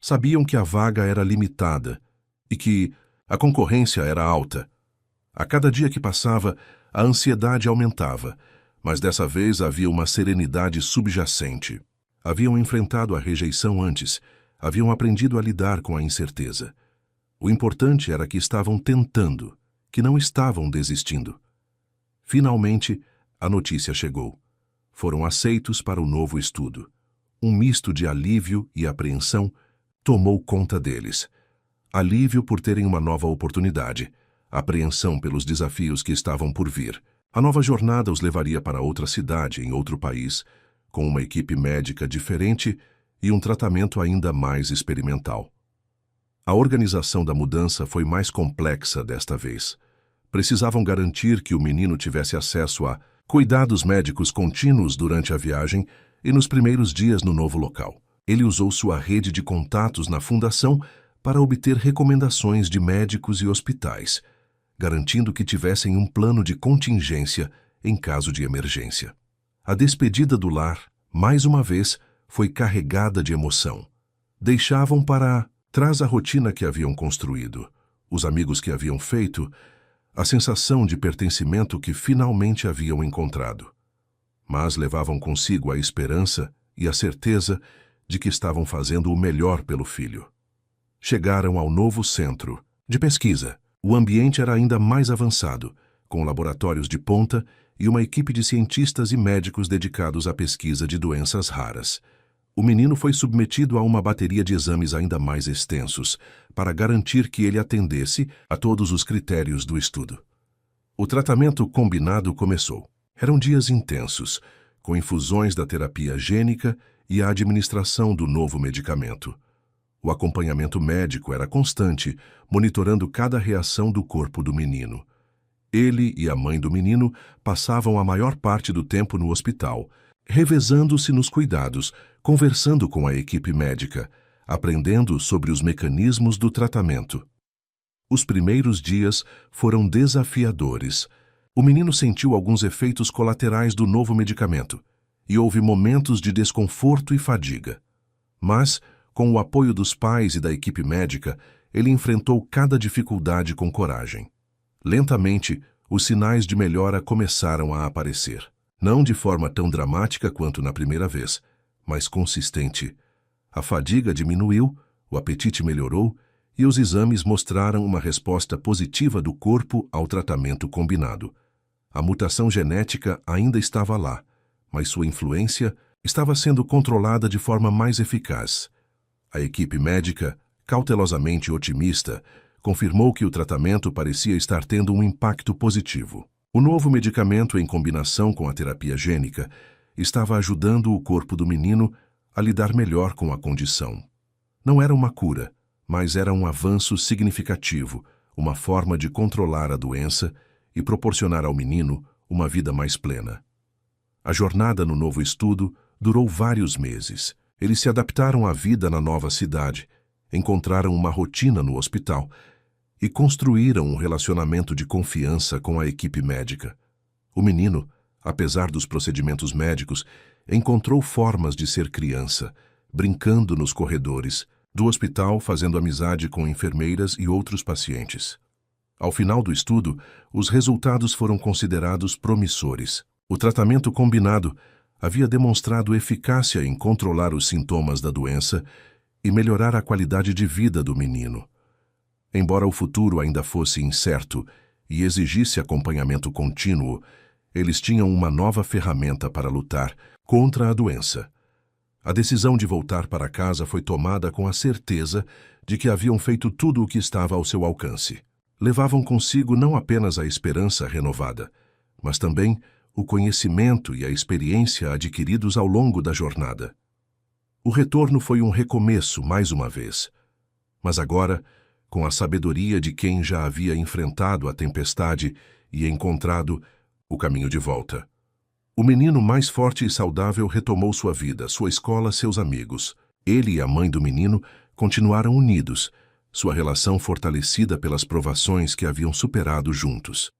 Sabiam que a vaga era limitada e que a concorrência era alta. A cada dia que passava, a ansiedade aumentava, mas dessa vez havia uma serenidade subjacente. Haviam enfrentado a rejeição antes, haviam aprendido a lidar com a incerteza. O importante era que estavam tentando, que não estavam desistindo. Finalmente, a notícia chegou. Foram aceitos para o novo estudo. Um misto de alívio e apreensão tomou conta deles. Alívio por terem uma nova oportunidade, apreensão pelos desafios que estavam por vir. A nova jornada os levaria para outra cidade, em outro país, com uma equipe médica diferente e um tratamento ainda mais experimental. A organização da mudança foi mais complexa desta vez. Precisavam garantir que o menino tivesse acesso a cuidados médicos contínuos durante a viagem e nos primeiros dias no novo local. Ele usou sua rede de contatos na fundação para obter recomendações de médicos e hospitais, garantindo que tivessem um plano de contingência em caso de emergência. A despedida do lar, mais uma vez, foi carregada de emoção. Deixavam para trás a rotina que haviam construído, os amigos que haviam feito, a sensação de pertencimento que finalmente haviam encontrado. Mas levavam consigo a esperança e a certeza de que estavam fazendo o melhor pelo filho. Chegaram ao novo centro de pesquisa. O ambiente era ainda mais avançado, com laboratórios de ponta e uma equipe de cientistas e médicos dedicados à pesquisa de doenças raras. O menino foi submetido a uma bateria de exames ainda mais extensos, para garantir que ele atendesse a todos os critérios do estudo. O tratamento combinado começou. Eram dias intensos, com infusões da terapia gênica e a administração do novo medicamento. O acompanhamento médico era constante, monitorando cada reação do corpo do menino. Ele e a mãe do menino passavam a maior parte do tempo no hospital, revezando-se nos cuidados, conversando com a equipe médica, aprendendo sobre os mecanismos do tratamento. Os primeiros dias foram desafiadores. O menino sentiu alguns efeitos colaterais do novo medicamento e houve momentos de desconforto e fadiga. Mas, com o apoio dos pais e da equipe médica, ele enfrentou cada dificuldade com coragem. Lentamente, os sinais de melhora começaram a aparecer. Não de forma tão dramática quanto na primeira vez, mas consistente. A fadiga diminuiu, O apetite melhorou e os exames mostraram uma resposta positiva do corpo ao tratamento combinado. A mutação genética ainda estava lá, mas sua influência estava sendo controlada de forma mais eficaz. A equipe médica, cautelosamente otimista, confirmou que o tratamento parecia estar tendo um impacto positivo. O novo medicamento, em combinação com a terapia gênica, estava ajudando o corpo do menino a lidar melhor com a condição. Não era uma cura, mas era um avanço significativo, uma forma de controlar a doença e proporcionar ao menino uma vida mais plena. A jornada no novo estudo durou vários meses. Eles se adaptaram à vida na nova cidade, encontraram uma rotina no hospital e construíram um relacionamento de confiança com a equipe médica. O menino, apesar dos procedimentos médicos, encontrou formas de ser criança, brincando nos corredores do hospital, fazendo amizade com enfermeiras e outros pacientes. Ao final do estudo, os resultados foram considerados promissores. O tratamento combinado havia demonstrado eficácia em controlar os sintomas da doença e melhorar a qualidade de vida do menino. Embora o futuro ainda fosse incerto e exigisse acompanhamento contínuo, eles tinham uma nova ferramenta para lutar contra a doença. A decisão de voltar para casa foi tomada com a certeza de que haviam feito tudo o que estava ao seu alcance. Levavam consigo não apenas a esperança renovada, mas também o conhecimento e a experiência adquiridos ao longo da jornada. O retorno foi um recomeço mais uma vez, mas agora, com a sabedoria de quem já havia enfrentado a tempestade e encontrado o caminho de volta. O menino mais forte e saudável retomou sua vida, sua escola, seus amigos. Ele e a mãe do menino continuaram unidos, sua relação fortalecida pelas provações que haviam superado juntos.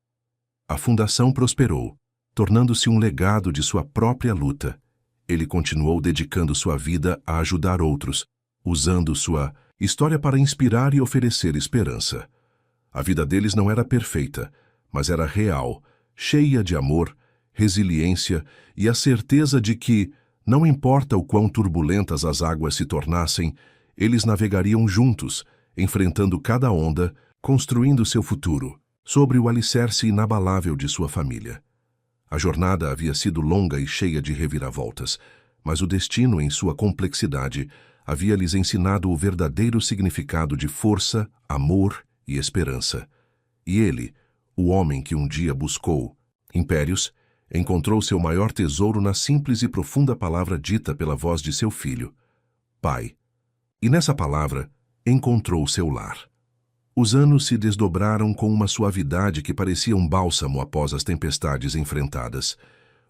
A fundação prosperou, tornando-se um legado de sua própria luta. Ele continuou dedicando sua vida a ajudar outros, usando sua história para inspirar e oferecer esperança. A vida deles não era perfeita, mas era real, cheia de amor, resiliência e a certeza de que, não importa o quão turbulentas as águas se tornassem, eles navegariam juntos, enfrentando cada onda, construindo seu futuro, sobre o alicerce inabalável de sua família. A jornada havia sido longa e cheia de reviravoltas, mas o destino, em sua complexidade, havia lhes ensinado o verdadeiro significado de força, amor e esperança. E ele, o homem que um dia buscou impérios, encontrou seu maior tesouro na simples e profunda palavra dita pela voz de seu filho, Pai. E nessa palavra, encontrou seu lar. Os anos se desdobraram com uma suavidade que parecia um bálsamo após as tempestades enfrentadas.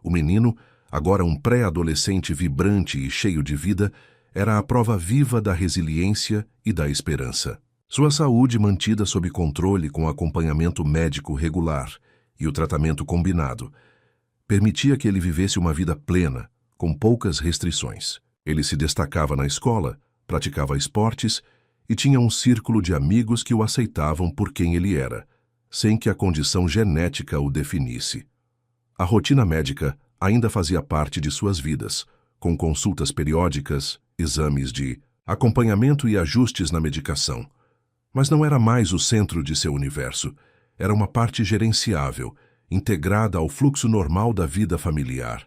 O menino, agora um pré-adolescente vibrante e cheio de vida, era a prova viva da resiliência e da esperança. Sua saúde mantida sob controle com acompanhamento médico regular e o tratamento combinado permitia que ele vivesse uma vida plena, com poucas restrições. Ele se destacava na escola, praticava esportes e tinha um círculo de amigos que o aceitavam por quem ele era, sem que a condição genética o definisse. A rotina médica ainda fazia parte de suas vidas, com consultas periódicas, exames de acompanhamento e ajustes na medicação. Mas não era mais o centro de seu universo, era uma parte gerenciável, integrada ao fluxo normal da vida familiar.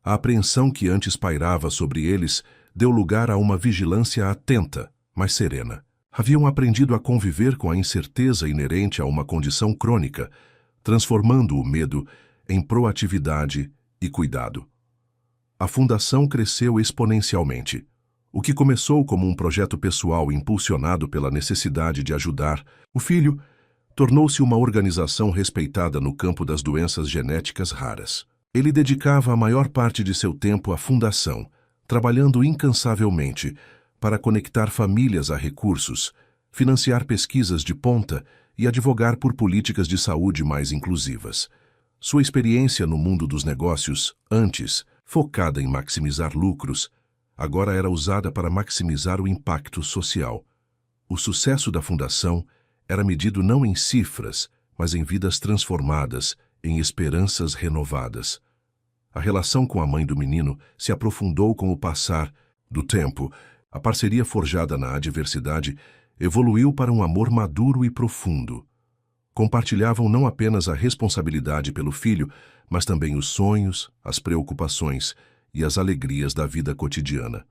A apreensão que antes pairava sobre eles deu lugar a uma vigilância atenta, mas serena. Haviam aprendido a conviver com a incerteza inerente a uma condição crônica, transformando o medo em proatividade e cuidado. A fundação cresceu exponencialmente. O que começou como um projeto pessoal impulsionado pela necessidade de ajudar o filho, tornou-se uma organização respeitada no campo das doenças genéticas raras. Ele dedicava a maior parte de seu tempo à fundação, trabalhando incansavelmente para conectar famílias a recursos, financiar pesquisas de ponta e advogar por políticas de saúde mais inclusivas. Sua experiência no mundo dos negócios, antes focada em maximizar lucros, agora era usada para maximizar o impacto social. O sucesso da fundação era medido não em cifras, mas em vidas transformadas, em esperanças renovadas. A relação com a mãe do menino se aprofundou com o passar do tempo. A parceria forjada na adversidade evoluiu para um amor maduro e profundo. Compartilhavam não apenas a responsabilidade pelo filho, mas também os sonhos, as preocupações e as alegrias da vida cotidiana.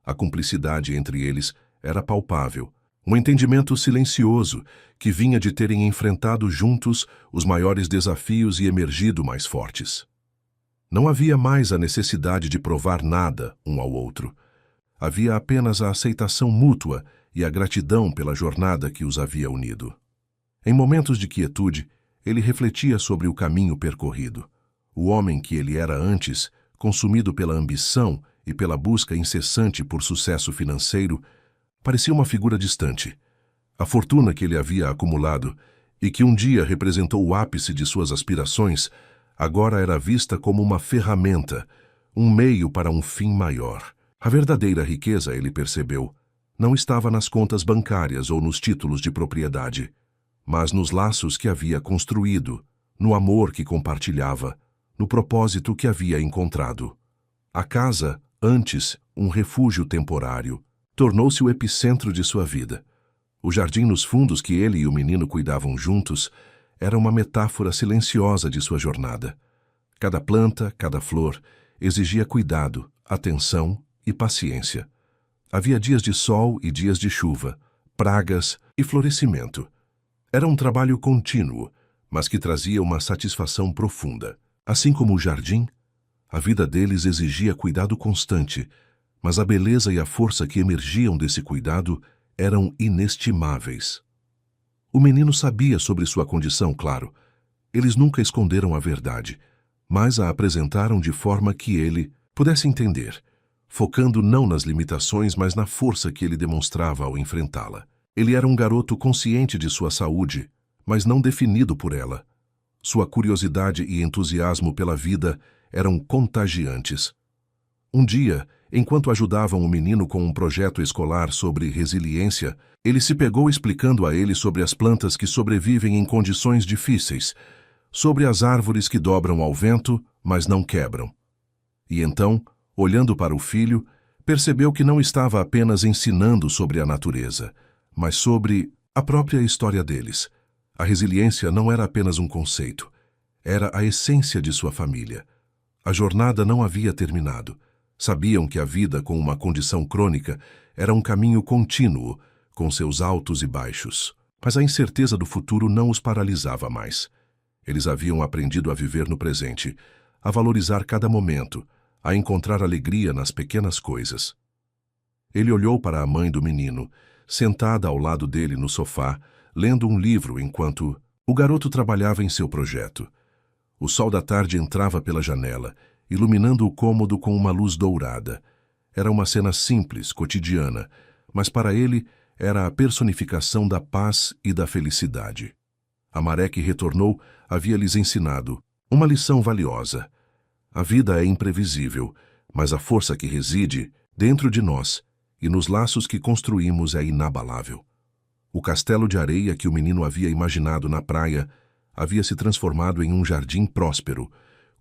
A cumplicidade entre eles era palpável, um entendimento silencioso que vinha de terem enfrentado juntos os maiores desafios e emergido mais fortes. Não havia mais a necessidade de provar nada um ao outro. Havia apenas a aceitação mútua e a gratidão pela jornada que os havia unido. Em momentos de quietude, ele refletia sobre o caminho percorrido. O homem que ele era antes, consumido pela ambição e pela busca incessante por sucesso financeiro, parecia uma figura distante. A fortuna que ele havia acumulado e que um dia representou o ápice de suas aspirações, agora era vista como uma ferramenta, um meio para um fim maior. A verdadeira riqueza, ele percebeu, não estava nas contas bancárias ou nos títulos de propriedade, mas nos laços que havia construído, no amor que compartilhava, no propósito que havia encontrado. A casa, antes um refúgio temporário, tornou-se o epicentro de sua vida. O jardim nos fundos que ele e o menino cuidavam juntos era uma metáfora silenciosa de sua jornada. Cada planta, cada flor, exigia cuidado, atenção e paciência. Havia dias de sol e dias de chuva, pragas e florescimento. Era um trabalho contínuo, mas que trazia uma satisfação profunda. Assim como o jardim, a vida deles exigia cuidado constante, mas a beleza e a força que emergiam desse cuidado eram inestimáveis. O menino sabia sobre sua condição, claro. Eles nunca esconderam a verdade, mas a apresentaram de forma que ele pudesse entender, focando não nas limitações, mas na força que ele demonstrava ao enfrentá-la. Ele era um garoto consciente de sua saúde, mas não definido por ela. Sua curiosidade e entusiasmo pela vida eram contagiantes. Um dia, enquanto ajudavam o menino com um projeto escolar sobre resiliência, ele se pegou explicando a ele sobre as plantas que sobrevivem em condições difíceis, sobre as árvores que dobram ao vento, mas não quebram. E então, olhando para o filho, percebeu que não estava apenas ensinando sobre a natureza, mas sobre a própria história deles. A resiliência não era apenas um conceito, era a essência de sua família. A jornada não havia terminado. Sabiam que a vida com uma condição crônica era um caminho contínuo, com seus altos e baixos. Mas a incerteza do futuro não os paralisava mais. Eles haviam aprendido a viver no presente, a valorizar cada momento, a encontrar alegria nas pequenas coisas. Ele olhou para a mãe do menino, sentada ao lado dele no sofá, lendo um livro enquanto o garoto trabalhava em seu projeto. O sol da tarde entrava pela janela, iluminando o cômodo com uma luz dourada. Era uma cena simples, cotidiana, mas para ele era a personificação da paz e da felicidade. A maré que retornou havia-lhes ensinado uma lição valiosa. A vida é imprevisível, mas a força que reside dentro de nós e nos laços que construímos é inabalável. O castelo de areia que o menino havia imaginado na praia havia se transformado em um jardim próspero,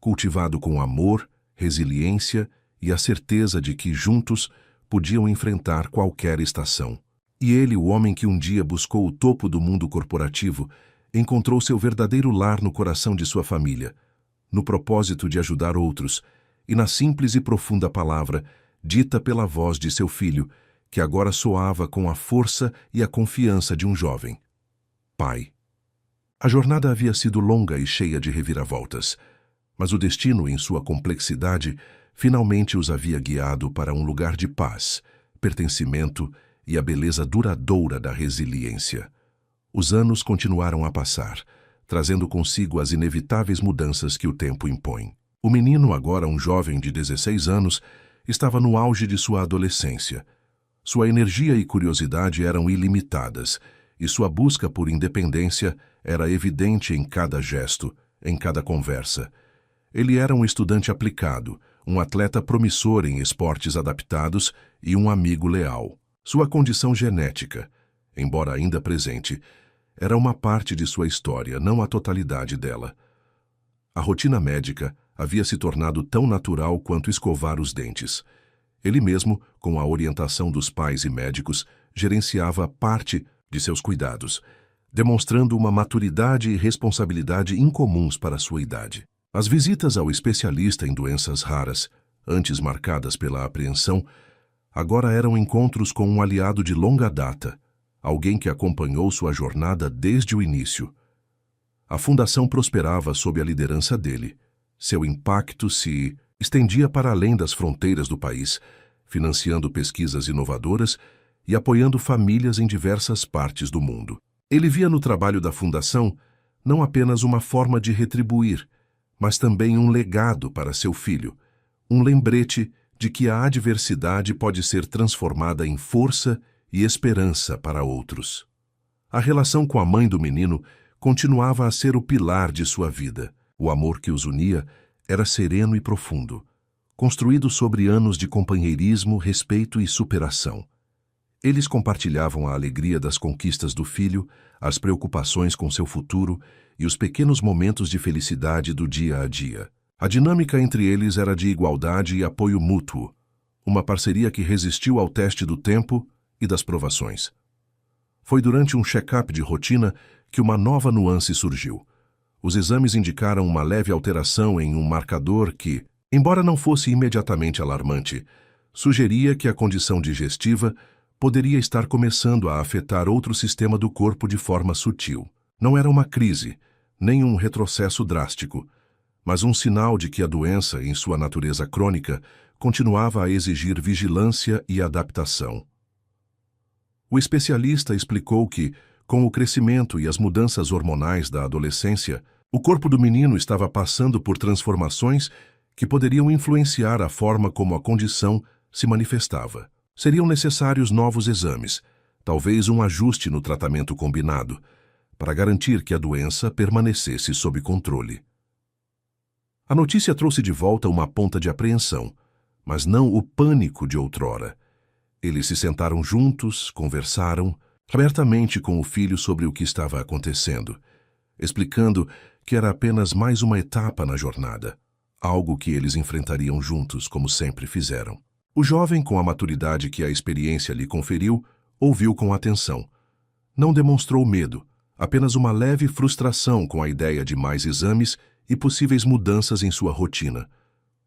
cultivado com amor, resiliência e a certeza de que, juntos, podiam enfrentar qualquer estação. E ele, o homem que um dia buscou o topo do mundo corporativo, encontrou seu verdadeiro lar no coração de sua família, no propósito de ajudar outros e na simples e profunda palavra dita pela voz de seu filho, que agora soava com a força e a confiança de um jovem. Pai. A jornada havia sido longa e cheia de reviravoltas, mas o destino, em sua complexidade, finalmente os havia guiado para um lugar de paz, pertencimento e a beleza duradoura da resiliência. Os anos continuaram a passar, trazendo consigo as inevitáveis mudanças que o tempo impõe. O menino, agora um jovem de 16 anos, estava no auge de sua adolescência. Sua energia e curiosidade eram ilimitadas, e sua busca por independência era evidente em cada gesto, em cada conversa. Ele era um estudante aplicado, um atleta promissor em esportes adaptados e um amigo leal. Sua condição genética, embora ainda presente, era uma parte de sua história, não a totalidade dela. A rotina médica havia se tornado tão natural quanto escovar os dentes. Ele mesmo, com a orientação dos pais e médicos, gerenciava parte de seus cuidados, demonstrando uma maturidade e responsabilidade incomuns para sua idade. As visitas ao especialista em doenças raras, antes marcadas pela apreensão, agora eram encontros com um aliado de longa data, alguém que acompanhou sua jornada desde o início. A fundação prosperava sob a liderança dele. Seu impacto se estendia para além das fronteiras do país, financiando pesquisas inovadoras e apoiando famílias em diversas partes do mundo. Ele via no trabalho da fundação não apenas uma forma de retribuir, mas também um legado para seu filho, um lembrete de que a adversidade pode ser transformada em força e esperança para outros. A relação com a mãe do menino continuava a ser o pilar de sua vida. O amor que os unia era sereno e profundo, construído sobre anos de companheirismo, respeito e superação. Eles compartilhavam a alegria das conquistas do filho, as preocupações com seu futuro e os pequenos momentos de felicidade do dia a dia. A dinâmica entre eles era de igualdade e apoio mútuo, uma parceria que resistiu ao teste do tempo e das provações. Foi durante um check-up de rotina que uma nova nuance surgiu. Os exames indicaram uma leve alteração em um marcador que, embora não fosse imediatamente alarmante, sugeria que a condição digestiva poderia estar começando a afetar outro sistema do corpo de forma sutil. Não era uma crise, nem um retrocesso drástico, mas um sinal de que a doença, em sua natureza crônica, continuava a exigir vigilância e adaptação. O especialista explicou que, com o crescimento e as mudanças hormonais da adolescência, o corpo do menino estava passando por transformações que poderiam influenciar a forma como a condição se manifestava. Seriam necessários novos exames, talvez um ajuste no tratamento combinado, para garantir que a doença permanecesse sob controle. A notícia trouxe de volta uma ponta de apreensão, mas não o pânico de outrora. Eles se sentaram juntos, conversaram abertamente com o filho sobre o que estava acontecendo, explicando que era apenas mais uma etapa na jornada, algo que eles enfrentariam juntos, como sempre fizeram. O jovem, com a maturidade que a experiência lhe conferiu, ouviu com atenção. Não demonstrou medo, apenas uma leve frustração com a ideia de mais exames e possíveis mudanças em sua rotina.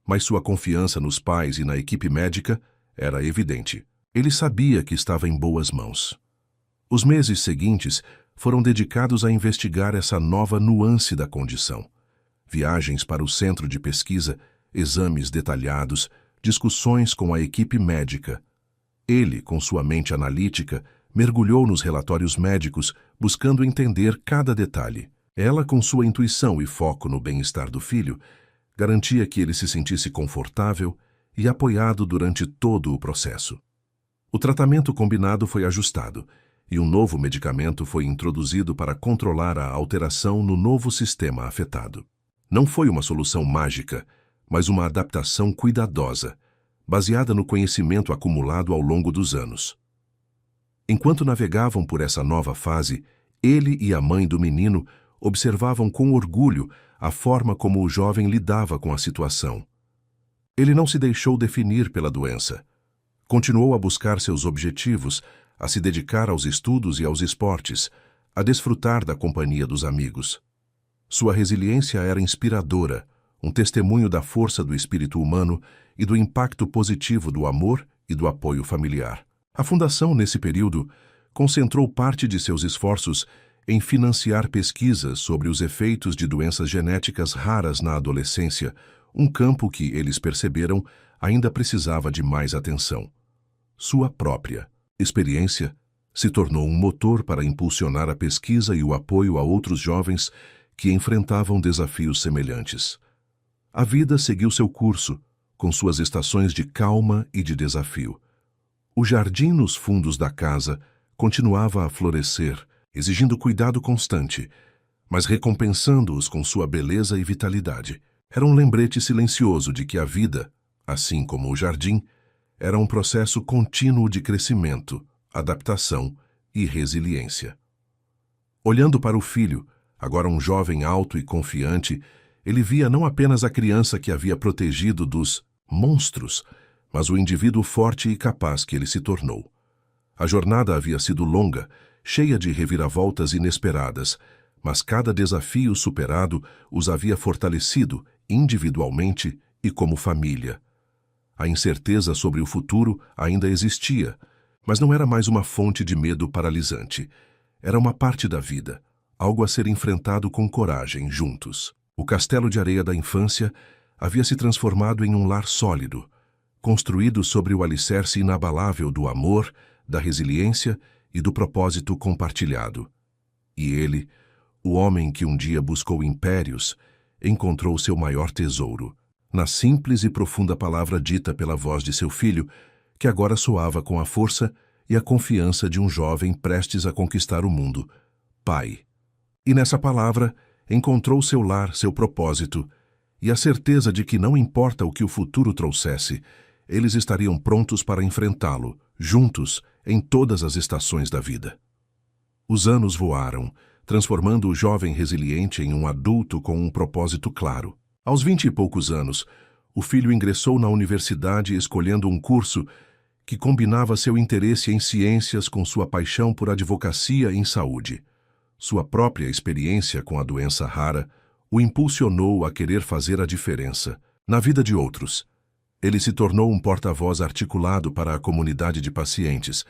Mas sua confiança nos pais e na equipe médica era evidente. Ele sabia que estava em boas mãos. Os meses seguintes foram dedicados a investigar essa nova nuance da condição. Viagens para o centro de pesquisa, exames detalhados, discussões com a equipe médica. Ele, com sua mente analítica, mergulhou nos relatórios médicos, buscando entender cada detalhe. Ela, com sua intuição e foco no bem-estar do filho, garantia que ele se sentisse confortável e apoiado durante todo o processo. O tratamento combinado foi ajustado e um novo medicamento foi introduzido para controlar a alteração no novo sistema afetado. Não foi uma solução mágica, mas uma adaptação cuidadosa, baseada no conhecimento acumulado ao longo dos anos. Enquanto navegavam por essa nova fase, ele e a mãe do menino observavam com orgulho a forma como o jovem lidava com a situação. Ele não se deixou definir pela doença. Continuou a buscar seus objetivos, a se dedicar aos estudos e aos esportes, a desfrutar da companhia dos amigos. Sua resiliência era inspiradora, um testemunho da força do espírito humano e do impacto positivo do amor e do apoio familiar. A Fundação, nesse período, concentrou parte de seus esforços em financiar pesquisas sobre os efeitos de doenças genéticas raras na adolescência, um campo que, eles perceberam, ainda precisava de mais atenção. Sua própria experiência se tornou um motor para impulsionar a pesquisa e o apoio a outros jovens que enfrentavam desafios semelhantes. A vida seguiu seu curso, com suas estações de calma e de desafio. O jardim nos fundos da casa continuava a florescer, exigindo cuidado constante, mas recompensando-os com sua beleza e vitalidade. Era um lembrete silencioso de que a vida, assim como o jardim, era um processo contínuo de crescimento, adaptação e resiliência. Olhando para o filho, agora um jovem alto e confiante, ele via não apenas a criança que havia protegido dos monstros, mas o indivíduo forte e capaz que ele se tornou. A jornada havia sido longa, cheia de reviravoltas inesperadas, mas cada desafio superado os havia fortalecido individualmente e como família. A incerteza sobre o futuro ainda existia, mas não era mais uma fonte de medo paralisante. Era uma parte da vida, algo a ser enfrentado com coragem, juntos. O castelo de areia da infância havia se transformado em um lar sólido, construído sobre o alicerce inabalável do amor, da resiliência e do propósito compartilhado. E ele, o homem que um dia buscou impérios, encontrou seu maior tesouro, na simples e profunda palavra dita pela voz de seu filho, que agora soava com a força e a confiança de um jovem prestes a conquistar o mundo: Pai. E nessa palavra encontrou seu lar, seu propósito, e a certeza de que não importa o que o futuro trouxesse, eles estariam prontos para enfrentá-lo, juntos, em todas as estações da vida. Os anos voaram, transformando o jovem resiliente em um adulto com um propósito claro. Aos 20 e poucos anos, o filho ingressou na universidade escolhendo um curso que combinava seu interesse em ciências com sua paixão por advocacia em saúde. Sua própria experiência com a doença rara o impulsionou a querer fazer a diferença na vida de outros. Ele se tornou um porta-voz articulado para a comunidade de pacientes,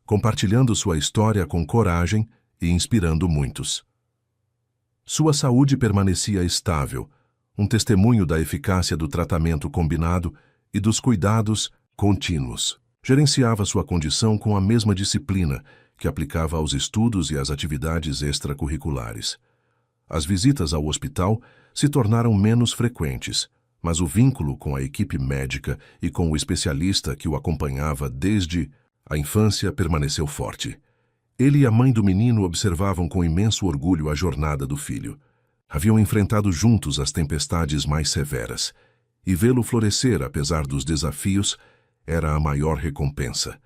compartilhando sua história com coragem e inspirando muitos. Sua saúde permanecia estável, um testemunho da eficácia do tratamento combinado e dos cuidados contínuos. Gerenciava sua condição com a mesma disciplina que aplicava aos estudos e às atividades extracurriculares. As visitas ao hospital se tornaram menos frequentes, mas o vínculo com a equipe médica e com o especialista que o acompanhava desde a infância permaneceu forte. Ele e a mãe do menino observavam com imenso orgulho a jornada do filho. Haviam enfrentado juntos as tempestades mais severas, e vê-lo florescer apesar dos desafios era a maior recompensa.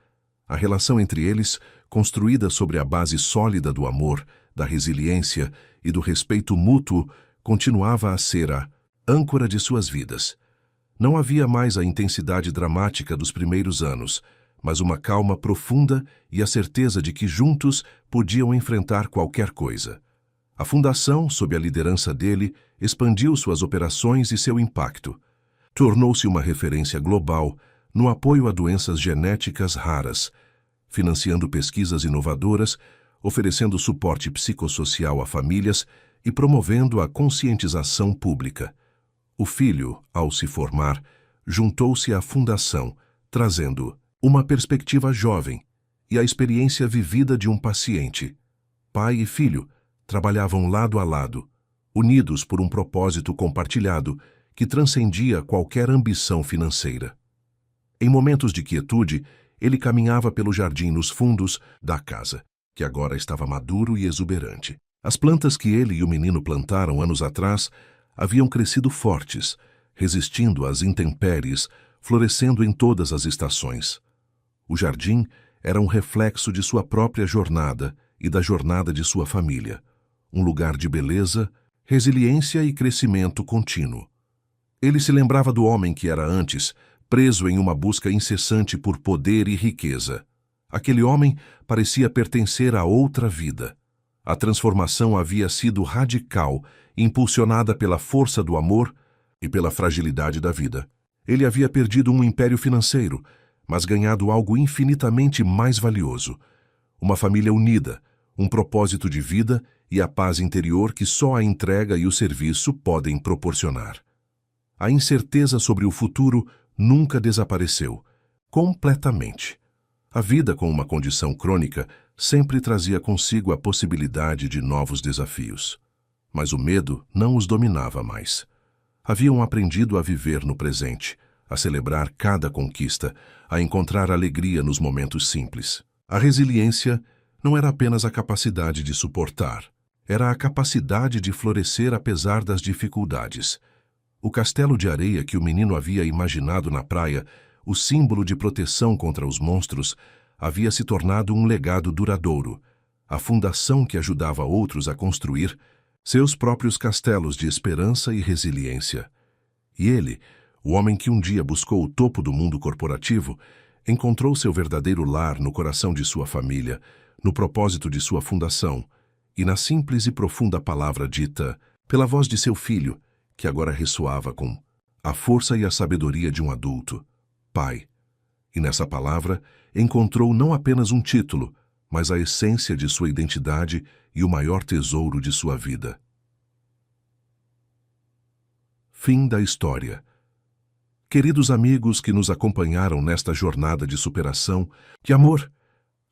A relação entre eles, construída sobre a base sólida do amor, da resiliência e do respeito mútuo, continuava a ser a âncora de suas vidas. Não havia mais a intensidade dramática dos primeiros anos, mas uma calma profunda e a certeza de que juntos podiam enfrentar qualquer coisa. A fundação, sob a liderança dele, expandiu suas operações e seu impacto. Tornou-se uma referência global no apoio a doenças genéticas raras, financiando pesquisas inovadoras, oferecendo suporte psicossocial a famílias e promovendo a conscientização pública. O filho, ao se formar, juntou-se à fundação, trazendo uma perspectiva jovem e a experiência vivida de um paciente. Pai e filho trabalhavam lado a lado, unidos por um propósito compartilhado que transcendia qualquer ambição financeira. Em momentos de quietude, ele caminhava pelo jardim nos fundos da casa, que agora estava maduro e exuberante. As plantas que ele e o menino plantaram anos atrás haviam crescido fortes, resistindo às intempéries, florescendo em todas as estações. O jardim era um reflexo de sua própria jornada e da jornada de sua família, um lugar de beleza, resiliência e crescimento contínuo. Ele se lembrava do homem que era antes, preso em uma busca incessante por poder e riqueza. Aquele homem parecia pertencer a outra vida. A transformação havia sido radical, impulsionada pela força do amor e pela fragilidade da vida. Ele havia perdido um império financeiro, mas ganhado algo infinitamente mais valioso: uma família unida, um propósito de vida e a paz interior que só a entrega e o serviço podem proporcionar. A incerteza sobre o futuro nunca desapareceu, completamente. A vida com uma condição crônica sempre trazia consigo a possibilidade de novos desafios. Mas o medo não os dominava mais. Haviam aprendido a viver no presente, a celebrar cada conquista, a encontrar alegria nos momentos simples. A resiliência não era apenas a capacidade de suportar, era a capacidade de florescer apesar das dificuldades. O castelo de areia que o menino havia imaginado na praia, o símbolo de proteção contra os monstros, havia se tornado um legado duradouro, a fundação que ajudava outros a construir seus próprios castelos de esperança e resiliência. E ele, O homem que um dia buscou o topo do mundo corporativo encontrou seu verdadeiro lar no coração de sua família, no propósito de sua fundação e na simples e profunda palavra dita pela voz de seu filho, que agora ressoava com a força e a sabedoria de um adulto, Pai. E nessa palavra encontrou não apenas um título, mas a essência de sua identidade e o maior tesouro de sua vida. Fim da história. Queridos amigos que nos acompanharam nesta jornada de superação e amor,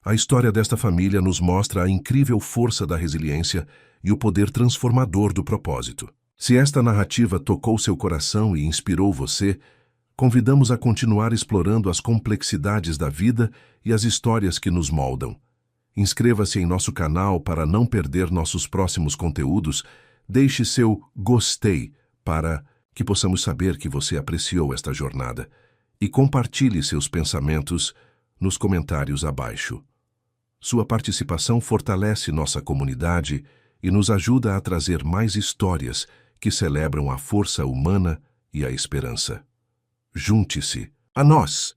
a história desta família nos mostra a incrível força da resiliência e o poder transformador do propósito. Se esta narrativa tocou seu coração e inspirou você, convidamos a continuar explorando as complexidades da vida e as histórias que nos moldam. Inscreva-se em nosso canal para não perder nossos próximos conteúdos, deixe seu gostei para que possamos saber que você apreciou esta jornada e compartilhe seus pensamentos nos comentários abaixo. Sua participação fortalece nossa comunidade e nos ajuda a trazer mais histórias que celebram a força humana e a esperança. Junte-se a nós